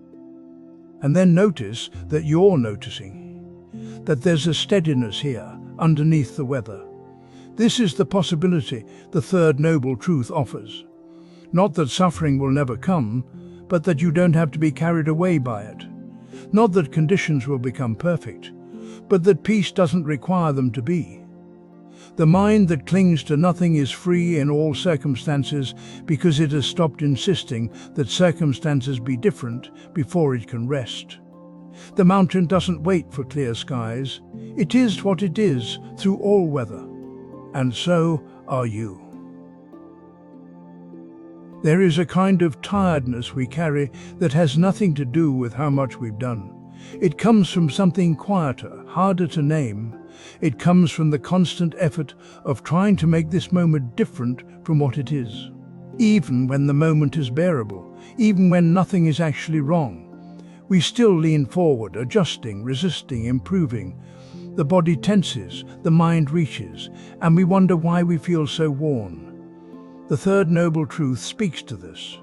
And then notice that you're noticing, that there's a steadiness here underneath the weather. This is the possibility the third noble truth offers. Not that suffering will never come, but that you don't have to be carried away by it. Not that conditions will become perfect, but that peace doesn't require them to be. The mind that clings to nothing is free in all circumstances because it has stopped insisting that circumstances be different before it can rest. The mountain doesn't wait for clear skies. It is what it is through all weather. And so are you. There is a kind of tiredness we carry that has nothing to do with how much we've done. It comes from something quieter, harder to name. It comes from the constant effort of trying to make this moment different from what it is. Even when the moment is bearable, even when nothing is actually wrong, we still lean forward, adjusting, resisting, improving. The body tenses, the mind reaches, and we wonder why we feel so worn. The third noble truth speaks to this.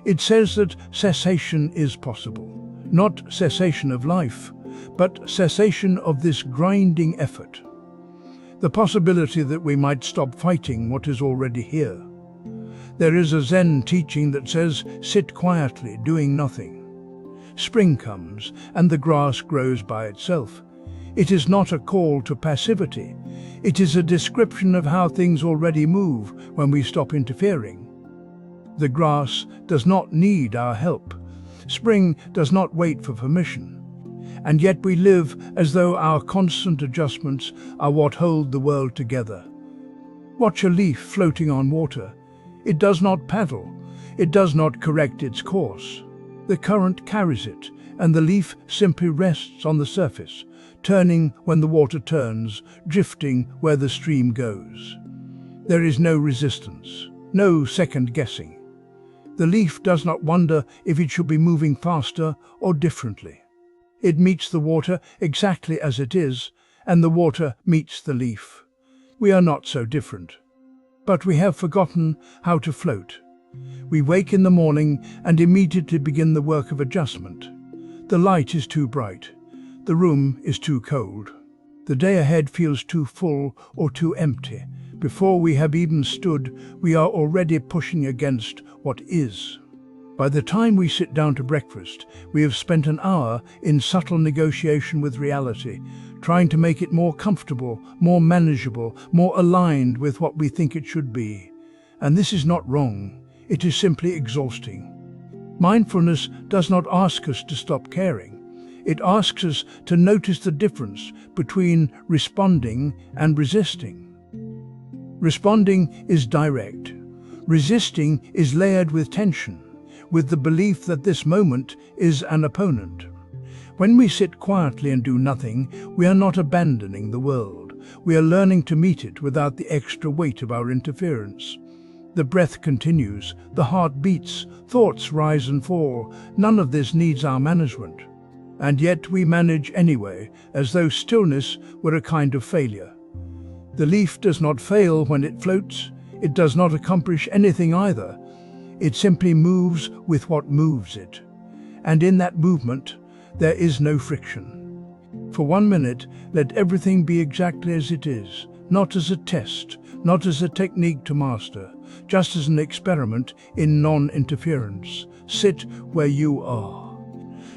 It says that cessation is possible. Not cessation of life, but cessation of this grinding effort. The possibility that we might stop fighting what is already here. There is a Zen teaching that says, sit quietly, doing nothing. Spring comes, and the grass grows by itself. It is not a call to passivity. It is a description of how things already move when we stop interfering. The grass does not need our help. Spring does not wait for permission. And yet we live as though our constant adjustments are what hold the world together. Watch a leaf floating on water. It does not paddle. It does not correct its course. The current carries it, and the leaf simply rests on the surface, turning when the water turns, drifting where the stream goes. There is no resistance, no second guessing. The leaf does not wonder if it should be moving faster or differently. It meets the water exactly as it is, and the water meets the leaf. We are not so different. But we have forgotten how to float. We wake in the morning and immediately begin the work of adjustment. The light is too bright. The room is too cold. The day ahead feels too full or too empty. Before we have even stood, we are already pushing against what is. By the time we sit down to breakfast, we have spent an hour in subtle negotiation with reality, trying to make it more comfortable, more manageable, more aligned with what we think it should be. And this is not wrong. It is simply exhausting. Mindfulness does not ask us to stop caring. It asks us to notice the difference between responding and resisting. Responding is direct. Resisting is layered with tension, with the belief that this moment is an opponent. When we sit quietly and do nothing, we are not abandoning the world. We are learning to meet it without the extra weight of our interference. The breath continues, the heart beats, thoughts rise and fall. None of this needs our management. And yet we manage anyway, as though stillness were a kind of failure. The leaf does not fail when it floats. It does not accomplish anything either. It simply moves with what moves it. And in that movement, there is no friction. For 1 minute, let everything be exactly as it is, not as a test, not as a technique to master, just as an experiment in non-interference. Sit where you are.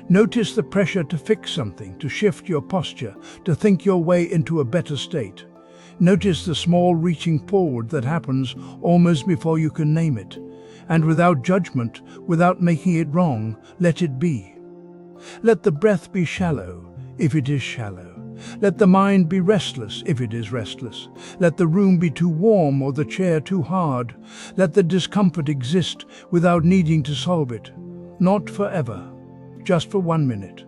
Notice the pressure to fix something, to shift your posture, to think your way into a better state. Notice the small reaching forward that happens almost before you can name it. And without judgment, without making it wrong, let it be. Let the breath be shallow, if it is shallow. Let the mind be restless, if it is restless. Let the room be too warm or the chair too hard. Let the discomfort exist without needing to solve it. Not forever, just for 1 minute.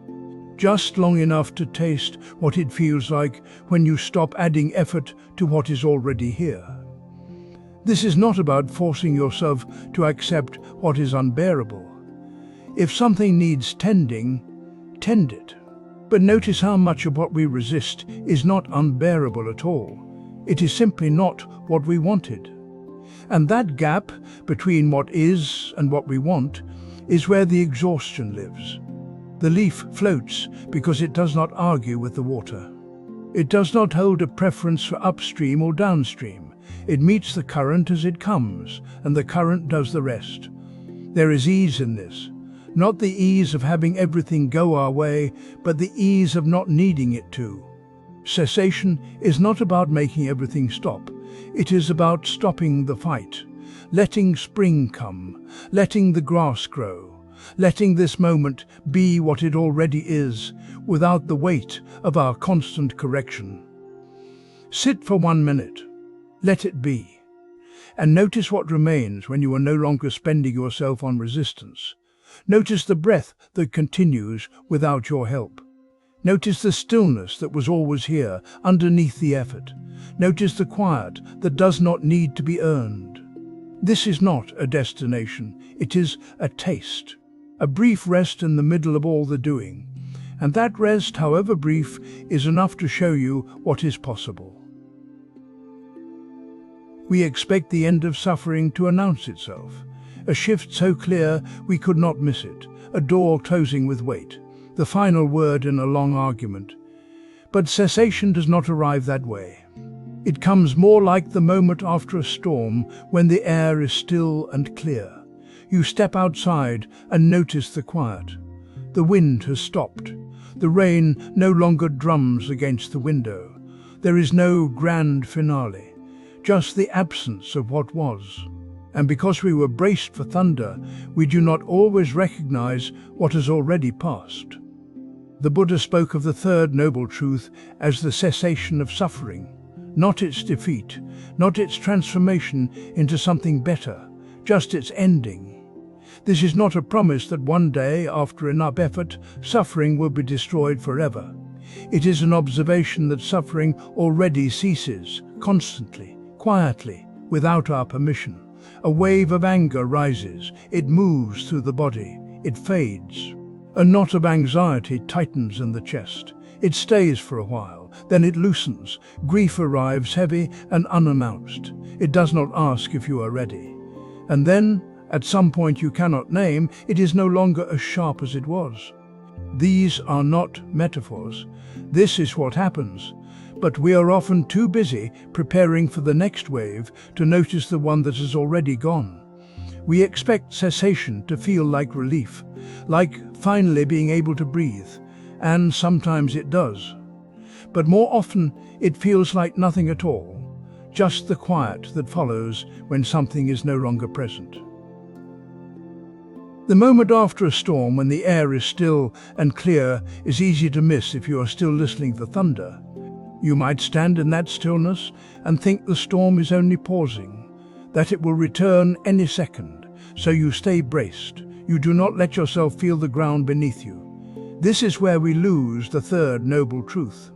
Just long enough to taste what it feels like when you stop adding effort to what is already here. This is not about forcing yourself to accept what is unbearable. If something needs tending, tend it. But notice how much of what we resist is not unbearable at all. It is simply not what we wanted. And that gap between what is and what we want is where the exhaustion lives. The leaf floats because it does not argue with the water. It does not hold a preference for upstream or downstream. It meets the current as it comes, and the current does the rest. There is ease in this. Not the ease of having everything go our way, but the ease of not needing it to. Cessation is not about making everything stop. It is about stopping the fight, letting spring come, letting the grass grow, letting this moment be what it already is, without the weight of our constant correction. Sit for 1 minute. Let it be. And notice what remains when you are no longer spending yourself on resistance. Notice the breath that continues without your help. Notice the stillness that was always here, underneath the effort. Notice the quiet that does not need to be earned. This is not a destination, it is a taste. A brief rest in the middle of all the doing. And that rest, however brief, is enough to show you what is possible. We expect the end of suffering to announce itself. A shift so clear we could not miss it, a door closing with weight, the final word in a long argument. But cessation does not arrive that way. It comes more like the moment after a storm when the air is still and clear. You step outside and notice the quiet. The wind has stopped. The rain no longer drums against the window. There is no grand finale, just the absence of what was. And because we were braced for thunder, we do not always recognize what has already passed. The Buddha spoke of the third noble truth as the cessation of suffering, not its defeat, not its transformation into something better, just its ending. This is not a promise that one day, after enough effort, suffering will be destroyed forever. It is an observation that suffering already ceases, constantly, quietly, without our permission. A wave of anger rises, it moves through the body, it fades. A knot of anxiety tightens in the chest. It stays for a while, then it loosens. Grief arrives heavy and unannounced. It does not ask if you are ready. And then, At some point you cannot name, it is no longer as sharp as it was. These are not metaphors. This is what happens. But we are often too busy preparing for the next wave to notice the one that has already gone. We expect cessation to feel like relief, like finally being able to breathe, and sometimes it does. But more often it feels like nothing at all, just the quiet that follows when something is no longer present. The moment after a storm when the air is still and clear is easy to miss if you are still listening for thunder. You might stand in that stillness and think the storm is only pausing, that it will return any second, so you stay braced. You do not let yourself feel the ground beneath you. This is where we lose the third noble truth.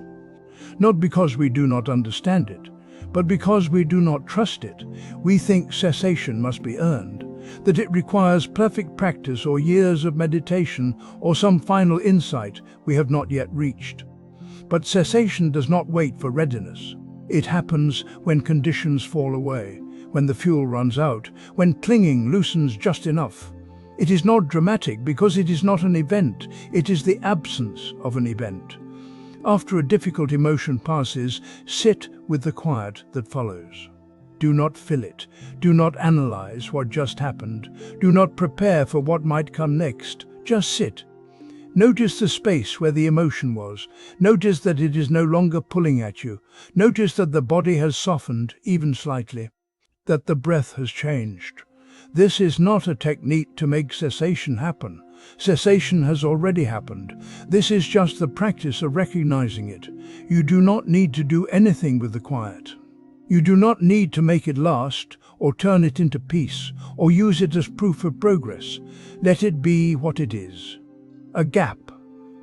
Not because we do not understand it, but because we do not trust it. We think cessation must be earned, that it requires perfect practice or years of meditation or some final insight we have not yet reached. But cessation does not wait for readiness. It happens when conditions fall away, when the fuel runs out, when clinging loosens just enough. It is not dramatic because it is not an event, it is the absence of an event. After a difficult emotion passes, sit with the quiet that follows. Do not fill it. Do not analyze what just happened. Do not prepare for what might come next. Just sit. Notice the space where the emotion was. Notice that it is no longer pulling at you. Notice that the body has softened, even slightly. That the breath has changed. This is not a technique to make cessation happen. Cessation has already happened. This is just the practice of recognizing it. You do not need to do anything with the quiet. You do not need to make it last, or turn it into peace, or use it as proof of progress. Let it be what it is. A gap,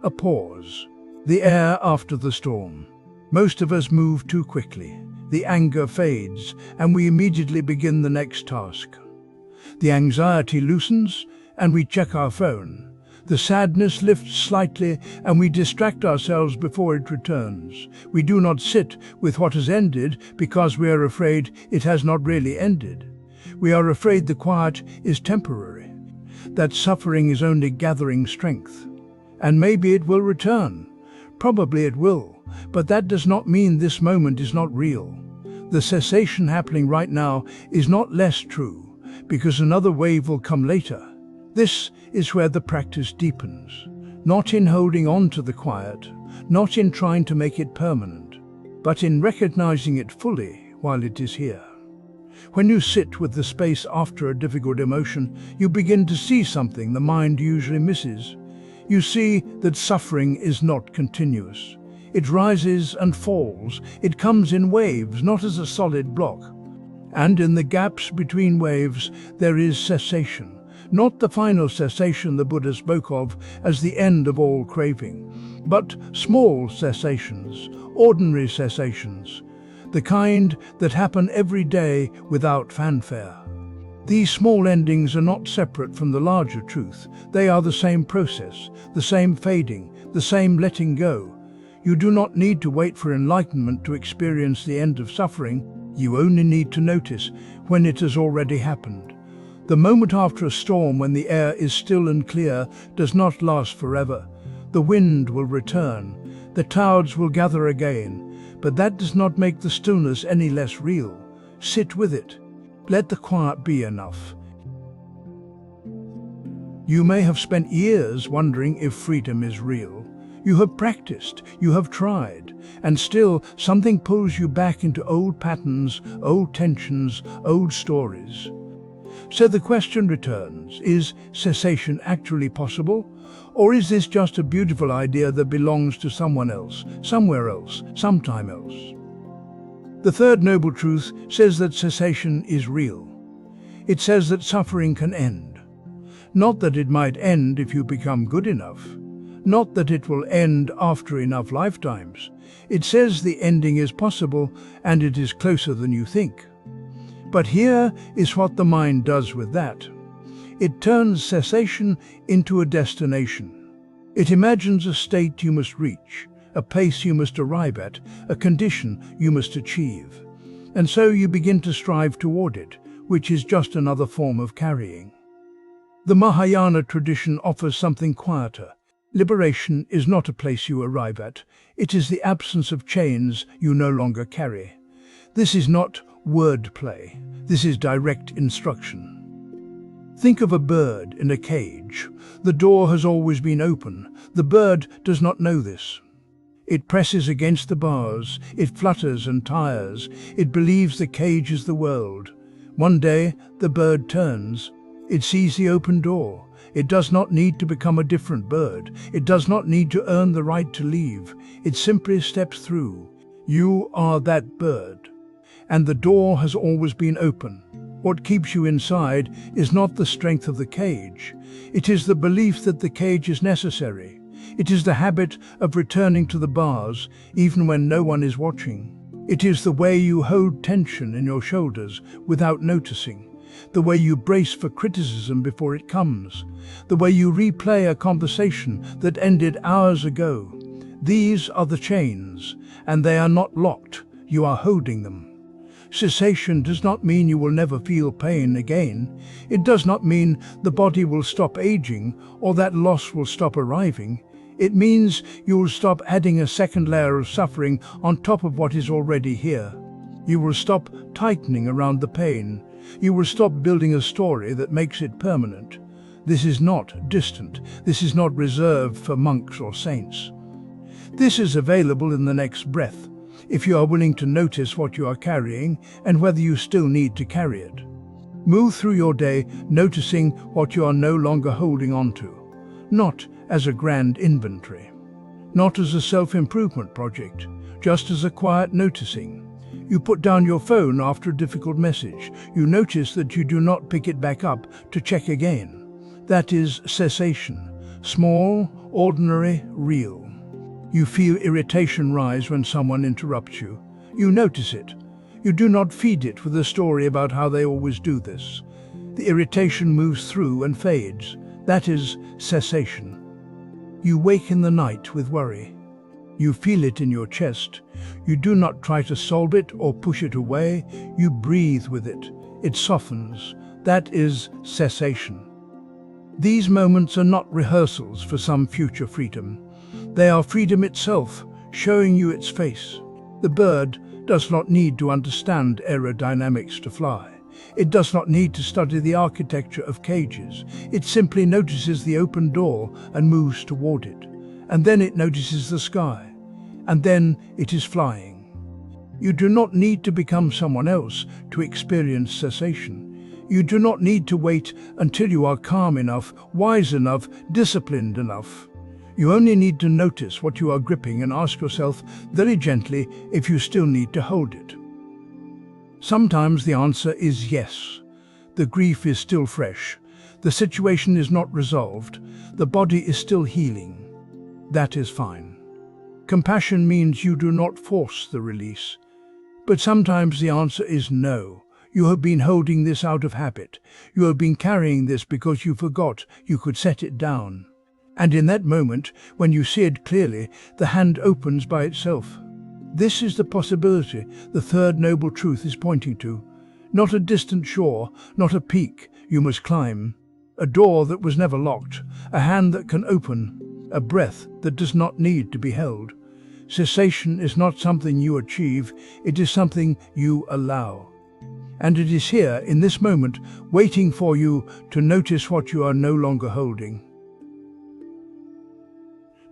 a pause, the air after the storm. Most of us move too quickly. The anger fades, and we immediately begin the next task. The anxiety loosens, and we check our phone. The sadness lifts slightly, and we distract ourselves before it returns. We do not sit with what has ended because we are afraid it has not really ended. We are afraid the quiet is temporary, that suffering is only gathering strength. And maybe it will return. Probably it will, but that does not mean this moment is not real. The cessation happening right now is not less true, because another wave will come later. This is where the practice deepens, not in holding on to the quiet, not in trying to make it permanent, but in recognizing it fully while it is here. When you sit with the space after a difficult emotion, you begin to see something the mind usually misses. You see that suffering is not continuous. It rises and falls. It comes in waves, not as a solid block. And in the gaps between waves, there is cessation. Not the final cessation the Buddha spoke of as the end of all craving, but small cessations, ordinary cessations, the kind that happen every day without fanfare. These small endings are not separate from the larger truth. They are the same process, the same fading, the same letting go. You do not need to wait for enlightenment to experience the end of suffering. You only need to notice when it has already happened. The moment after a storm when the air is still and clear does not last forever. The wind will return, the clouds will gather again, but that does not make the stillness any less real. Sit with it. Let the quiet be enough. You may have spent years wondering if freedom is real. You have practiced, you have tried, and still something pulls you back into old patterns, old tensions, old stories. So the question returns, is cessation actually possible? Or is this just a beautiful idea that belongs to someone else, somewhere else, sometime else? The third noble truth says that cessation is real. It says that suffering can end. Not that it might end if you become good enough. Not that it will end after enough lifetimes. It says the ending is possible and it is closer than you think. But here is what the mind does with that. It turns cessation into a destination. It imagines a state you must reach, a pace you must arrive at, a condition you must achieve. And so you begin to strive toward it, which is just another form of carrying. The Mahayana tradition offers something quieter. Liberation is not a place you arrive at. It is the absence of chains you no longer carry. This is not wordplay. This is direct instruction. Think of a bird in a cage. The door has always been open. The bird does not know this. It presses against the bars. It flutters and tires. It believes the cage is the world. One day, the bird turns. It sees the open door. It does not need to become a different bird. It does not need to earn the right to leave. It simply steps through. You are that bird. And the door has always been open. What keeps you inside is not the strength of the cage. It is the belief that the cage is necessary. It is the habit of returning to the bars even when no one is watching. It is the way you hold tension in your shoulders without noticing. The way you brace for criticism before it comes. The way you replay a conversation that ended hours ago. These are the chains, and they are not locked. You are holding them. Cessation does not mean you will never feel pain again. It does not mean the body will stop aging or that loss will stop arriving. It means you will stop adding a second layer of suffering on top of what is already here. You will stop tightening around the pain. You will stop building a story that makes it permanent. This is not distant. This is not reserved for monks or saints. This is available in the next breath, if you are willing to notice what you are carrying and whether you still need to carry it. Move through your day noticing what you are no longer holding on to, not as a grand inventory, not as a self-improvement project, just as a quiet noticing. You put down your phone after a difficult message. You notice that you do not pick it back up to check again. That is cessation. Small, ordinary, real. You feel irritation rise when someone interrupts you. You notice it. You do not feed it with a story about how they always do this. The irritation moves through and fades. That is cessation. You wake in the night with worry. You feel it in your chest. You do not try to solve it or push it away. You breathe with it. It softens. That is cessation. These moments are not rehearsals for some future freedom. They are freedom itself, showing you its face. The bird does not need to understand aerodynamics to fly. It does not need to study the architecture of cages. It simply notices the open door and moves toward it. And then it notices the sky. And then it is flying. You do not need to become someone else to experience cessation. You do not need to wait until you are calm enough, wise enough, disciplined enough. You only need to notice what you are gripping and ask yourself very gently if you still need to hold it. Sometimes the answer is yes. The grief is still fresh. The situation is not resolved. The body is still healing. That is fine. Compassion means you do not force the release. But sometimes the answer is no. You have been holding this out of habit. You have been carrying this because you forgot you could set it down. And in that moment, when you see it clearly, the hand opens by itself. This is the possibility the third noble truth is pointing to. Not a distant shore, not a peak you must climb. A door that was never locked, a hand that can open, a breath that does not need to be held. Cessation is not something you achieve, it is something you allow. And it is here, in this moment, waiting for you to notice what you are no longer holding.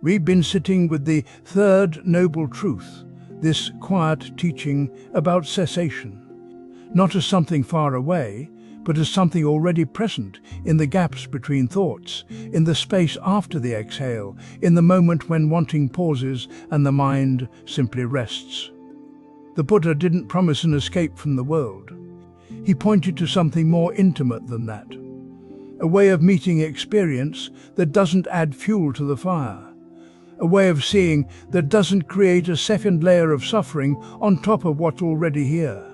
We've been sitting with the third noble truth, this quiet teaching about cessation, not as something far away, but as something already present in the gaps between thoughts, in the space after the exhale, in the moment when wanting pauses and the mind simply rests. The Buddha didn't promise an escape from the world. He pointed to something more intimate than that, a way of meeting experience that doesn't add fuel to the fire, a way of seeing that doesn't create a second layer of suffering on top of what's already here.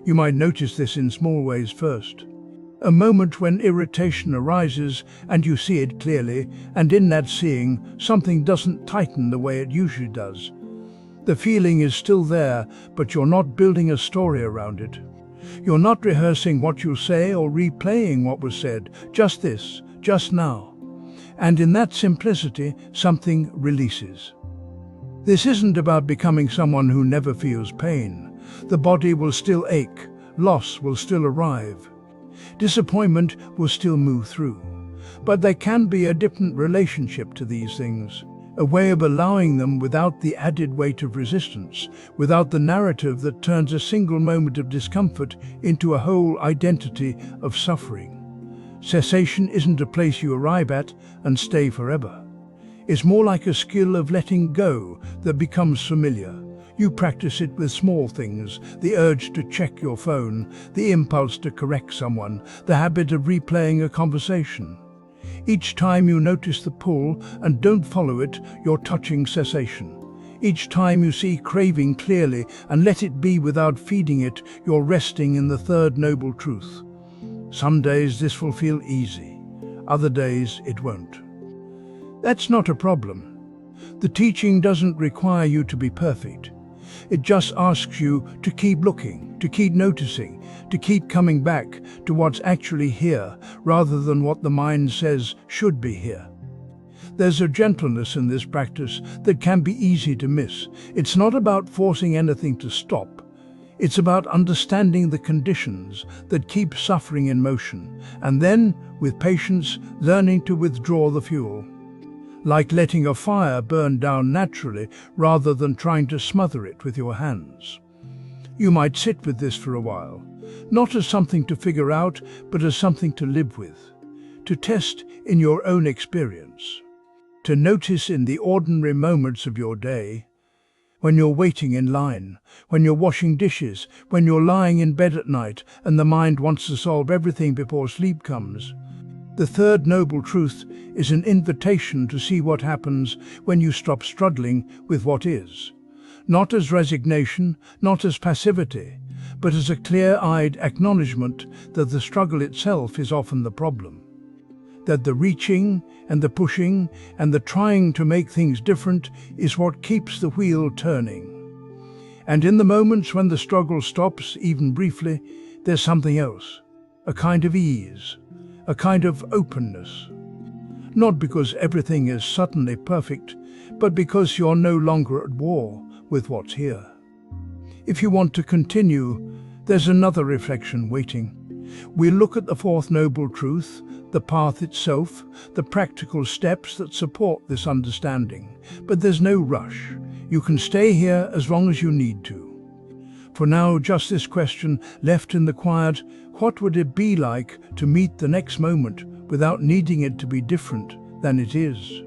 You might notice this in small ways first. A moment when irritation arises and you see it clearly, and in that seeing, something doesn't tighten the way it usually does. The feeling is still there, but you're not building a story around it. You're not rehearsing what you'll say or replaying what was said, just this, just now. And in that simplicity, something releases. This isn't about becoming someone who never feels pain. The body will still ache, loss will still arrive, disappointment will still move through. But there can be a different relationship to these things, a way of allowing them without the added weight of resistance, without the narrative that turns a single moment of discomfort into a whole identity of suffering. Cessation isn't a place you arrive at and stay forever. It's more like a skill of letting go that becomes familiar. You practice it with small things, the urge to check your phone, the impulse to correct someone, the habit of replaying a conversation. Each time you notice the pull and don't follow it, you're touching cessation. Each time you see craving clearly and let it be without feeding it, you're resting in the third noble truth. Some days this will feel easy, other days it won't. That's not a problem. The teaching doesn't require you to be perfect. It just asks you to keep looking, to keep noticing, to keep coming back to what's actually here, rather than what the mind says should be here. There's a gentleness in this practice that can be easy to miss. It's not about forcing anything to stop. It's about understanding the conditions that keep suffering in motion, and then, with patience, learning to withdraw the fuel. Like letting a fire burn down naturally rather than trying to smother it with your hands. You might sit with this for a while, not as something to figure out, but as something to live with, to test in your own experience, to notice in the ordinary moments of your day, when you're waiting in line, when you're washing dishes, when you're lying in bed at night and the mind wants to solve everything before sleep comes. The third noble truth is an invitation to see what happens when you stop struggling with what is. Not as resignation, not as passivity, but as a clear-eyed acknowledgement that the struggle itself is often the problem. That the reaching and the pushing and the trying to make things different is what keeps the wheel turning. And in the moments when the struggle stops, even briefly, there's something else, a kind of ease, a kind of openness. Not because everything is suddenly perfect, but because you're no longer at war with what's here. If you want to continue, there's another reflection waiting. We look at the fourth noble truth, the path itself, the practical steps that support this understanding. But there's no rush. You can stay here as long as you need to. For now, just this question left in the quiet: what would it be like to meet the next moment without needing it to be different than it is?